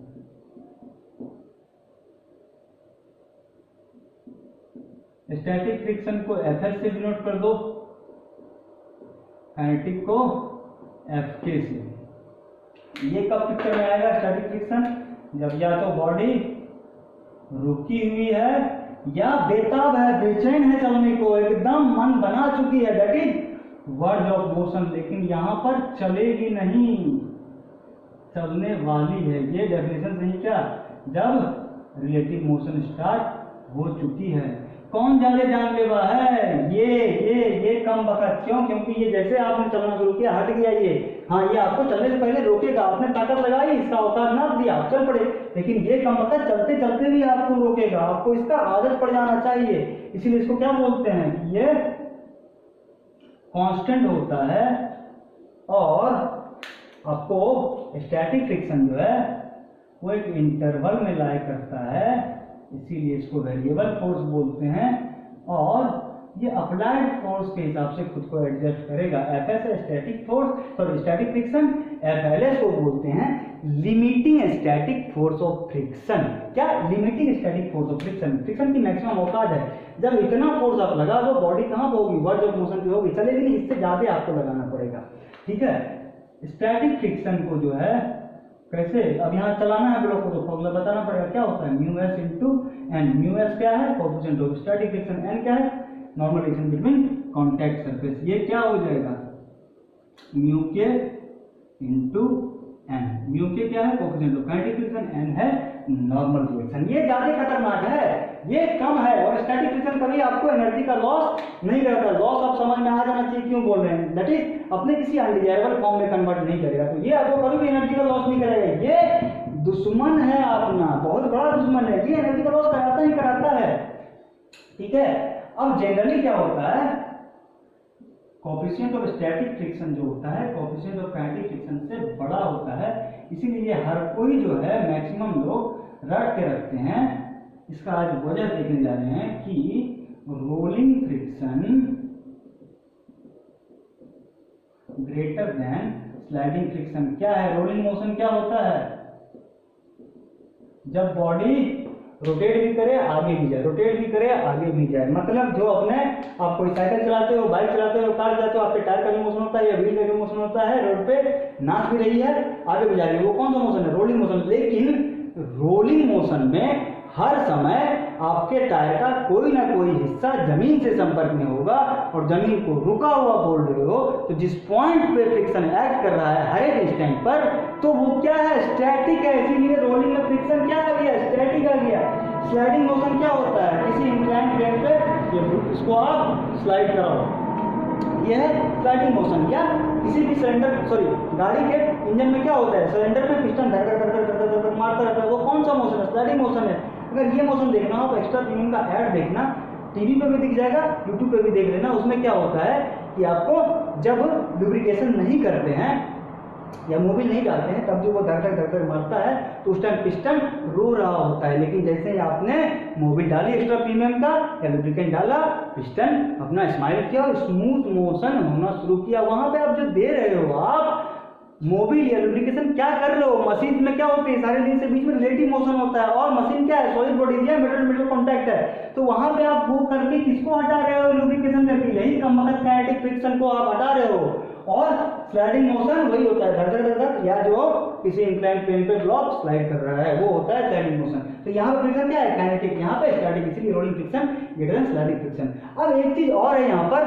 स्टैटिक फ्रिक्शन को Fs से डिनोट कर दो, काइनेटिक को Fk से। ये कब पिक्चर में आएगा स्टैटिक फ्रिक्शन, जब या तो बॉडी रुकी हुई है या बेताब है, बेचैन है चलने को, एकदम मन बना चुकी है, that is verge of motion, लेकिन यहां पर चलेगी नहीं, चलने वाली है। ये डेफिनेशन सही क्या, जब रिलेटिव मोशन स्टार्ट हो चुकी है। कौन ज्यादा जानलेवा है, ये कम बखत, क्यों, क्योंकि ये जैसे आपने चलना शुरू किया हट गया ये, हाँ ये आपको चलने से पहले रोकेगा, आपने ताकत लगाई, इसका अवतार ना दिया, आप चल पड़े, लेकिन ये कम बखत चलते चलते भी आपको रोकेगा, आपको इसका आदत पड़ जाना चाहिए। इसीलिए इसको क्या बोलते हैं कि ये कांस्टेंट होता है, और आपको स्टैटिक फ्रिक्शन जो है वो एक इंटरवल में लाई करता है, इसीलिए इसको वेरिएबल फोर्स बोलते हैं, और ये अप्लाइड फोर्स के हिसाब से खुद को एडजस्ट करेगा। Fs है static force, sorry static friction, FLS को बोलते हैं limiting static force of friction. क्या limiting static force of friction, friction की मैक्सिमम औकात है, जब इतना फोर्स आप लगा दो बॉडी कहाँ होगी, वर्ज ऑफ मोशन की होगी, चलेगी नहीं, इससे ज्यादा आपको लगाना पड़ेगा, ठीक है। स्टैटिक फ्रिक्शन को जो है कैसे, अब यहाँ चलाना है ब्लॉक को तो फॉर्मूला बताना पड़ेगा, क्या होता है mu S into N. Mu S क्या है, coefficient of static friction, N क्या है, normal distance between contact surface. ये क्या हो जाएगा, म्यू के इंटू एन। म्यू के क्या है, coefficient of kinetic friction, N है नॉर्मल फ्रिक्शन। ये ज्यादा खतरनाक है, ये कम है, और स्टैटिक फ्रिक्शन कभी आपको एनर्जी का लॉस नहीं करता। लॉस आप समझ में आ जाना चाहिए क्यों बोल रहे हैं, दैट इज अपने किसी अनडिजायरेबल फॉर्म में कन्वर्ट नहीं करेगा, तो ये आपको कभी भी एनर्जी का लॉस नहीं करेगा। ये दुश्मन है अपना, बहुत बड़ा दुश्मन है, ये एनर्जी का लॉस कराता ही कराता है, ठीक है। अब जनरली क्या होता है, कोएफिशिएंट ऑफ स्टैटिक फ्रिक्शन जो होता है कोएफिशिएंट ऑफ काइनेटिक फ्रिक्शन से बड़ा होता है, इसीलिए हर कोई जो है मैक्सिमम लोग रट के रखते हैं। इसका आज वजह देखने जा रहे हैं कि rolling friction greater than sliding friction. क्या है रोलिंग मोशन, क्या होता है, जब बॉडी रोटेट भी करे आगे भी जाए, रोटेट भी करे आगे भी जाए। मतलब जो अपने आप कोई साइकिल चलाते हो, बाइक चलाते हो, कार चलाते हो, आपके टायर का भी मोशन होता है या व्हील का भी मोशन होता है, रोड पे नाच भी रही है आगे भी जा रही है, वो कौन सा मोशन है, रोलिंग मोशन। लेकिन रोलिंग मोशन में हर समय आपके टायर का कोई ना कोई हिस्सा जमीन से संपर्क में होगा और जमीन को रुका हुआ बोल रहे हो, तो जिस पॉइंट पे फ्रिक्शन एक्ट कर रहा है हर एक स्टैंड पर, तो वो क्या है, स्टैटिक है। इसीलिए रोलिंग में फ्रिक्शन क्या आ गया, स्टैटिक आ गया। स्लाइडिंग मोशन क्या होता है, किसी इंक्लाइंड प्लेन पे इसको आप स्लाइड कराओ, यह है स्लाइडिंग मोशन। या किसी भी सिलेंडर गाड़ी के इंजन में क्या होता है, सिलेंडर में पिस्टन धड़ धड़ धड़ धड़ धड़ मारता रहता है, वो कौन सा मोशन है, स्लाइडिंग मोशन है। अगर ये मोशन देखना हो, एक्स्ट्रा प्रीमियम का ऐड देखना, टीवी पे भी दिख जाएगा, यूट्यूब पे भी देख लेना। उसमें क्या होता है कि आपको जब लुब्रिकेशन नहीं करते हैं या मोबिल नहीं डालते हैं, तब जो वो धक धक धक धक मारता है तो उस टाइम पिस्टन रो रहा होता है। लेकिन जैसे ही आपने मोबिल डाली एक्स्ट्रा प्रीमियम का या लुब्रिकेंट डाला, पिस्टन अपना स्माइल किया और स्मूथ मोशन होना शुरू किया। वहां पे आप जो दे रहे हो, आप मोबिल या लुब्रिकेशन क्या कर रहे हो, मशीन में क्या होती है, सारे दिन से बीच में रिलेटिव मोशन होता है और मशीन क्या है, सॉलिड बॉडी है, मेटल मेटल कांटेक्ट है। तो वहां पे आप वो करके किसको हटा रहे हो, लुब्रिकेशन करके, यही कमबख्त काइनेटिक फ्रिक्शन को आप हटा रहे हो। और स्लाइडिंग मोशन वही होता है, धक धक धक, या जो किसी इंक्लाइंड प्लेन पे ब्लॉक स्लाइड कर रहा है वो होता है स्लाइडिंग मोशन। तो यहाँ पे फ्रिक्शन क्या है, काइनेटिक, यहाँ पे स्टैटिक, इसीलिए rolling friction greater than sliding friction. अब एक चीज और है यहाँ पर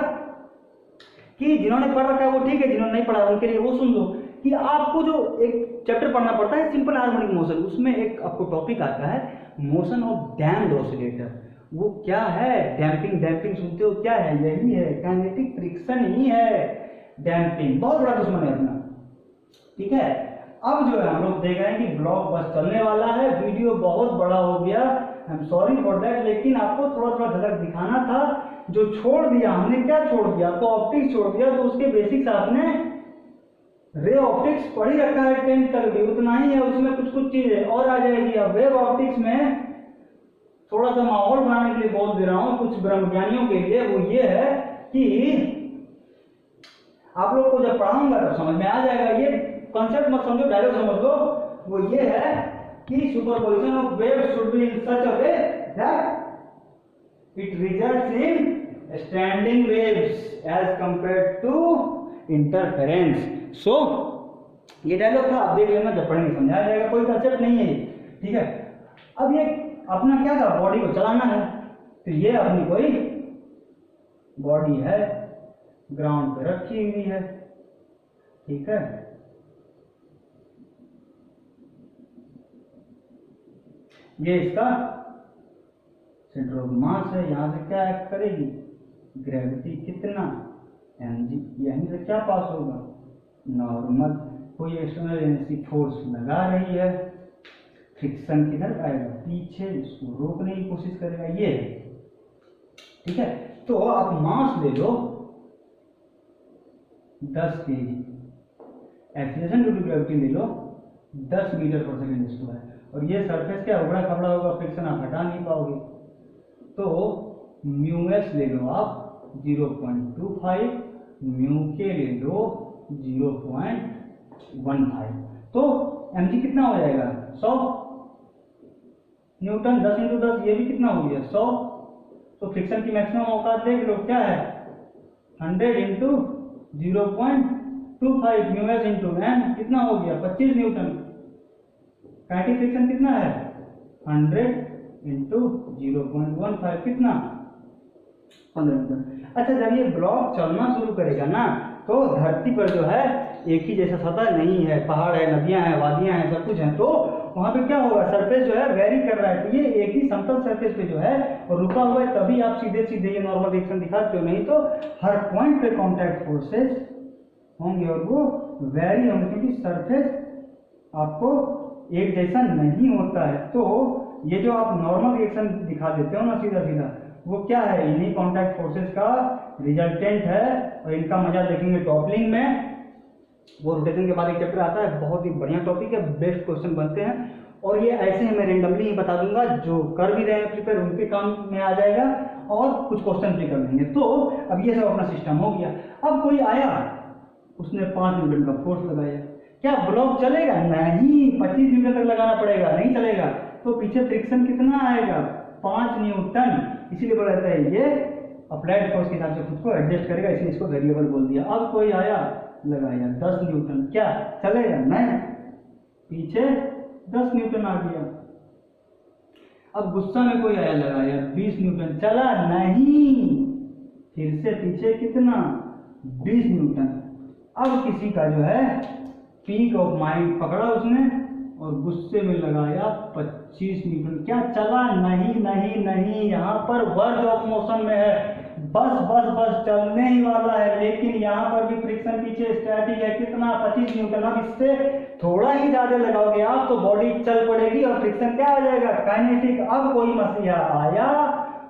कि जिन्होंने पढ़ रखा है वो ठीक है, जिन्होंने नहीं पढ़ा उनके लिए वो सुन लो कि आपको जो एक चैप्टर पढ़ना पड़ता है सिंपल हार्मोनिक मोशन, उसमें एक आपको टॉपिक आता है मोशन ऑफ डैम्प्ड ऑसिलेटर। वो क्या है, डैम्पिंग, डैम्पिंग सुनते हो क्या है, यही है काइनेटिक फ्रिक्शन ही है डैम्पिंग, बहुत बड़ा दुश्मन है अपना। ठीक है, अब जो है हम लोग देख रहे हैं कि ब्लॉक बस चलने वाला है, वीडियो बहुत बड़ा हो गया, I am sorry for that, लेकिन आपको थोड़ा थोड़ा झलक दिखाना था। जो छोड़ दिया हमने, क्या छोड़ दिया, आपको ऑप्टिक्स छोड़ दिया, तो उसके बेसिक्स आपने रे ऑप्टिक्स पढ़ ही रखा है 10th तक भी, उतना ही है, उसमें कुछ कुछ चीजें और आ जाएगी। अब वेव ऑप्टिक्स में थोड़ा सा माहौल बनाने के लिए बोल दे रहा हूँ कुछ ब्रह्मज्ञानियों के लिए, वो ये है कि आप लोग को जब पढ़ाऊंगा तब समझ में आ जाएगा। ये कॉन्सेप्ट मत समझो, डायरेक्ट समझ लो। वो ये है कि superposition of waves should be in such a way that it results in standing waves as compared to interference. So ये डायलॉग था, आप देख लेना, जब पढ़ेंगे समझा जाएगा, कोई कंसेप्ट नहीं है ये। ठीक है, अब ये अपना क्या था, बॉडी को चलाना है, तो ये अपनी कोई बॉडी है, ग्राउंड पे रखी हुई है। ठीक है, ये इसका सेंटर ऑफ मास है, यहां से क्या एक्ट करेगी, ग्रेविटी कितना mg, यहीं से क्या पास होगा, नॉर्मल। कोई एक्सटर्नल एनर्जी फोर्स लगा रही है, फ्रिक्शन किधर आएगा, पीछे, इसको रोकने की कोशिश करेगा, ये। ठीक है, तो आप मास ले लो 10 kg, acceleration due to gravity ले लो 10 मीटर पर सेकेंड स्क्वायर, और ये सरफेस क्या उबड़ा खबड़ा होगा, फ्रिक्शन आप हटा नहीं पाओगे, तो म्यू एस ले लो आप 0.25, म्यू के ले लो 0.15, तो mg कितना हो जाएगा 100 न्यूटन, 10 × 10, ये भी कितना हो गया 100। तो फ्रिक्शन की मैक्सिमम औकात देख लो क्या है, 100 × 0.25 म्यू एस इंटू एम, कितना हो गया 25 न्यूटन। काइनेटिक फ्रिक्शन कितना है 100 × 0.15, कितना 15 न्यूटन। अच्छा, जब ये ब्लॉक चलना शुरू करेगा ना, तो धरती पर जो है एक ही जैसा सतह नहीं है, पहाड़ है, नदियां हैं, वादियां हैं, सब कुछ है, तो वहां पे क्या होगा, सरफेस जो है वेरी कर रहा है, तो ये एक ही समतल सरफेस पे जो है और रुका हुआ है, तभी आप सीधे सीधे ये नॉर्मल रिएक्शन दिखाते हो, नहीं तो हर पॉइंट पे कॉन्टैक्ट फोर्सेस होंगे और वो वेरी होंगे, क्योंकि सरफेस आपको एक जैसा नहीं होता है। तो ये जो आप नॉर्मल रिएक्शन दिखा देते हो ना सीधा सीधा, वो क्या है, इन्हीं कॉन्टैक्ट फोर्सेस का रिजल्टेंट है। और इनका मजा देखेंगे टॉपलिंग में। वो रोटेशन के बाद एक चैप्टर आता है, बहुत ही बढ़िया टॉपिक है, बेस्ट क्वेश्चन बनते हैं। और ये ऐसे ही मैं रेंडमली ही बता दूंगा, जो कर भी रहे हैं प्रिपेयर उनके काम में आ जाएगा, और कुछ क्वेश्चन भी कर लेंगे। तो अब ये सब अपना सिस्टम हो गया। अब कोई आया, उसने 5 न्यूटन का फोर्स लगाया, क्या ब्लॉक चलेगा? नहीं, 25 न्यूटन तक लगाना पड़ेगा, नहीं चलेगा। तो पीछे फ्रिक्शन कितना आएगा? 5 न्यूटन। इसीलिए बोला जाता है ये अप्लाइड फोर्स के हिसाब से खुद को एडजस्ट करेगा, इसलिए इसको वेरिएबल बोल दिया। अब कोई आया, लगाया 10 न्यूटन, क्या चलेगा? नहीं, पीछे 10 न्यूटन आ गया। अब गुस्सा में कोई आया, लगाया 20 न्यूटन, चला? नहीं, फिर से पीछे कितना? 20 न्यूटन। अब किसी का जो है पीक ऑफ माइंड पकड़ा उसने और गुस्से में लगाया 25 न्यूटन, क्या चला? नहीं नहीं नहीं, यहाँ पर वर्क ऑफ मोशन में है, बस बस बस चलने ही वाला है। लेकिन यहाँ पर भी फ्रिक्शन पीछे स्टैटिक है, कितना? 25 न्यूटन। अब इससे थोड़ा ही ज्यादा लगाओगे आप तो बॉडी चल पड़ेगी और फ्रिक्शन क्या आ जाएगा? काइनेटिक। अब कोई मसीहा आया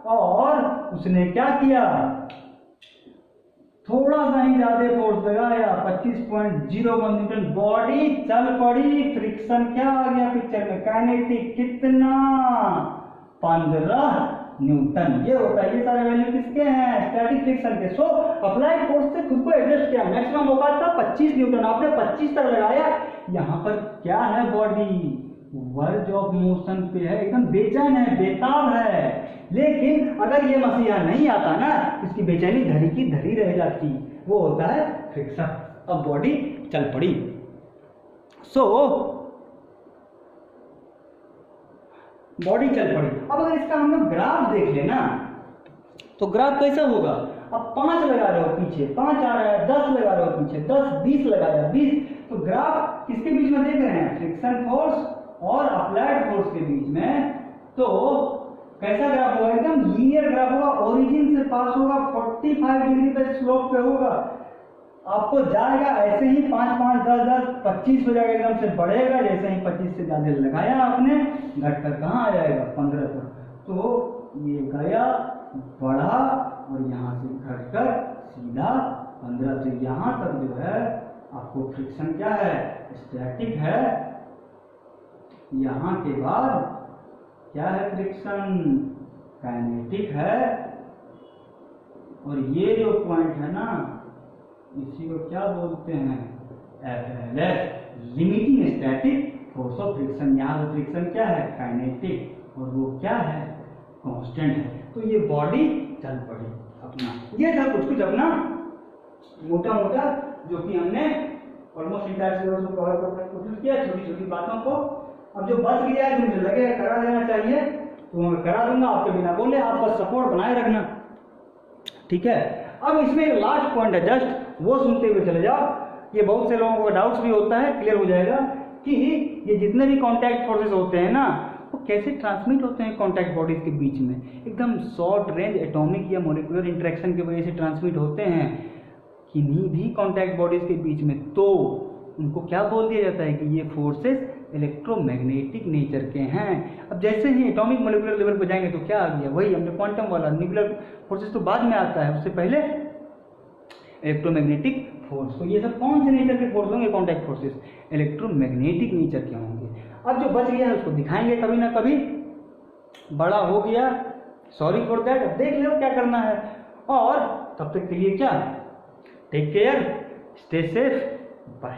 और उसने क्या किया? थोड़ा सा ही ज्यादा फोर्स लगाया, 25.01 न्यूटन, बॉडी चल पड़ी। फ्रिक्शन क्या आ गया पिक्चर में? काइनेटिक। कितना? 15 न्यूटन। ये होता है, ये सारे वैल्यू किसके हैं? स्टैटिक फ्रिक्शन के। सो अप्लाइड फोर्स से खुद को एडजस्ट किया। मैक्सिमम होगा था 25 न्यूटन, आपने 25 तक लगाया। यहाँ पर क्या है? बॉडी वर्ज ऑफ मोशन पे है, एकदम बेचैन है, बेताब है। लेकिन अगर ये मसीहा नहीं आता ना, इसकी बेचैनी धरी की धरी रह जाती। वो होता है फ्रिक्शन। अब बॉडी चल पड़ी। सो बॉडी चल पड़ी। अब अगर इसका हम लोग ग्राफ देख लेना, तो ग्राफ कैसा होगा? अब 5 लगा रहे हो पीछे, 5 आ रहा है, 10 लगा रहे हो पीछे, 10, 20 लगाया, 20। तो ग्राफ किसके बीच में देख रहे हैं? फ्रिक्शन फोर्स और अप्लाइड फोर्स के बीच में। तो कैसा ग्राफ होगा? एकदम लीनियर ग्राफ होगा, ओरिजिन से पास होगा, 45 डिग्री पे स्लोप पे होगा। आपको जाएगा ऐसे ही 5, 5, 10, 10, 25 हो जाएगा, एकदम से बढ़ेगा। जैसे ही 25 से ज्यादा लगाया आपने, घटकर कहाँ आ जाएगा? 15 तक। तो ये गया, बढ़ा और यहाँ से घटकर सीधा 15 से यहाँ तक जो है आपको फ्रिक्शन क्या है? स्टैटिक है। यहाँ के बाद क्या है? फ्रिक्शन काइनेटिक है। और ये जो पॉइंट है ना, इसी को क्या बोलते हैं? FLS, limiting static force of friction. यहाँ पर फ्रिक्शन क्या है? काइनेटिक, और वो क्या है? कांस्टेंट है। तो ये बॉडी चल पड़ी अपना। ये था कुछ कुछ अपना मोटा मोटा, जो कि हमने ऑलमोस्ट इंटायर सिलेबस को कवर करने की कोशिश किया, छोटी छोटी बातों को। अब जो बच गया है, जो मुझे लगेगा करा देना चाहिए, तो मैं करा दूंगा आपके बिना बोले। आप बस सपोर्ट बनाए रखना, ठीक है? अब इसमें एक लास्ट पॉइंट है, जस्ट वो सुनते हुए चले जाओ। ये बहुत से लोगों को डाउट्स भी होता है, क्लियर हो जाएगा कि ये जितने भी कॉन्टैक्ट फोर्सेस होते हैं ना, वो कैसे ट्रांसमिट होते हैं कॉन्टैक्ट बॉडीज के बीच में। एकदम शॉर्ट रेंज एटॉमिक या मोलिकुलर इंटरेक्शन की वजह से ट्रांसमिट होते हैं किन्हीं भी कॉन्टैक्ट बॉडीज के बीच में। तो उनको क्या बोल दिया जाता है कि ये फोर्सेस इलेक्ट्रोमैग्नेटिक नेचर के हैं। अब जैसे ही एटॉमिक मोलिकुलर लेवल पर जाएंगे तो क्या आ गया? वही हमने क्वांटम वाला। न्यूक्लियर फोर्सेस तो बाद में आता है, उससे पहले इलेक्ट्रोमैग्नेटिक फोर्स। तो ये सब कौन से नेचर के फोर्स होंगे? कॉन्टैक्ट फोर्सेस इलेक्ट्रोमैग्नेटिक नेचर के होंगे। अब जो बच गया है उसको दिखाएंगे कभी ना कभी। बड़ा हो गया, सॉरी फॉर दैट। अब देख लो क्या करना है। और तब तक के लिए क्या? Take care, stay safe, bye.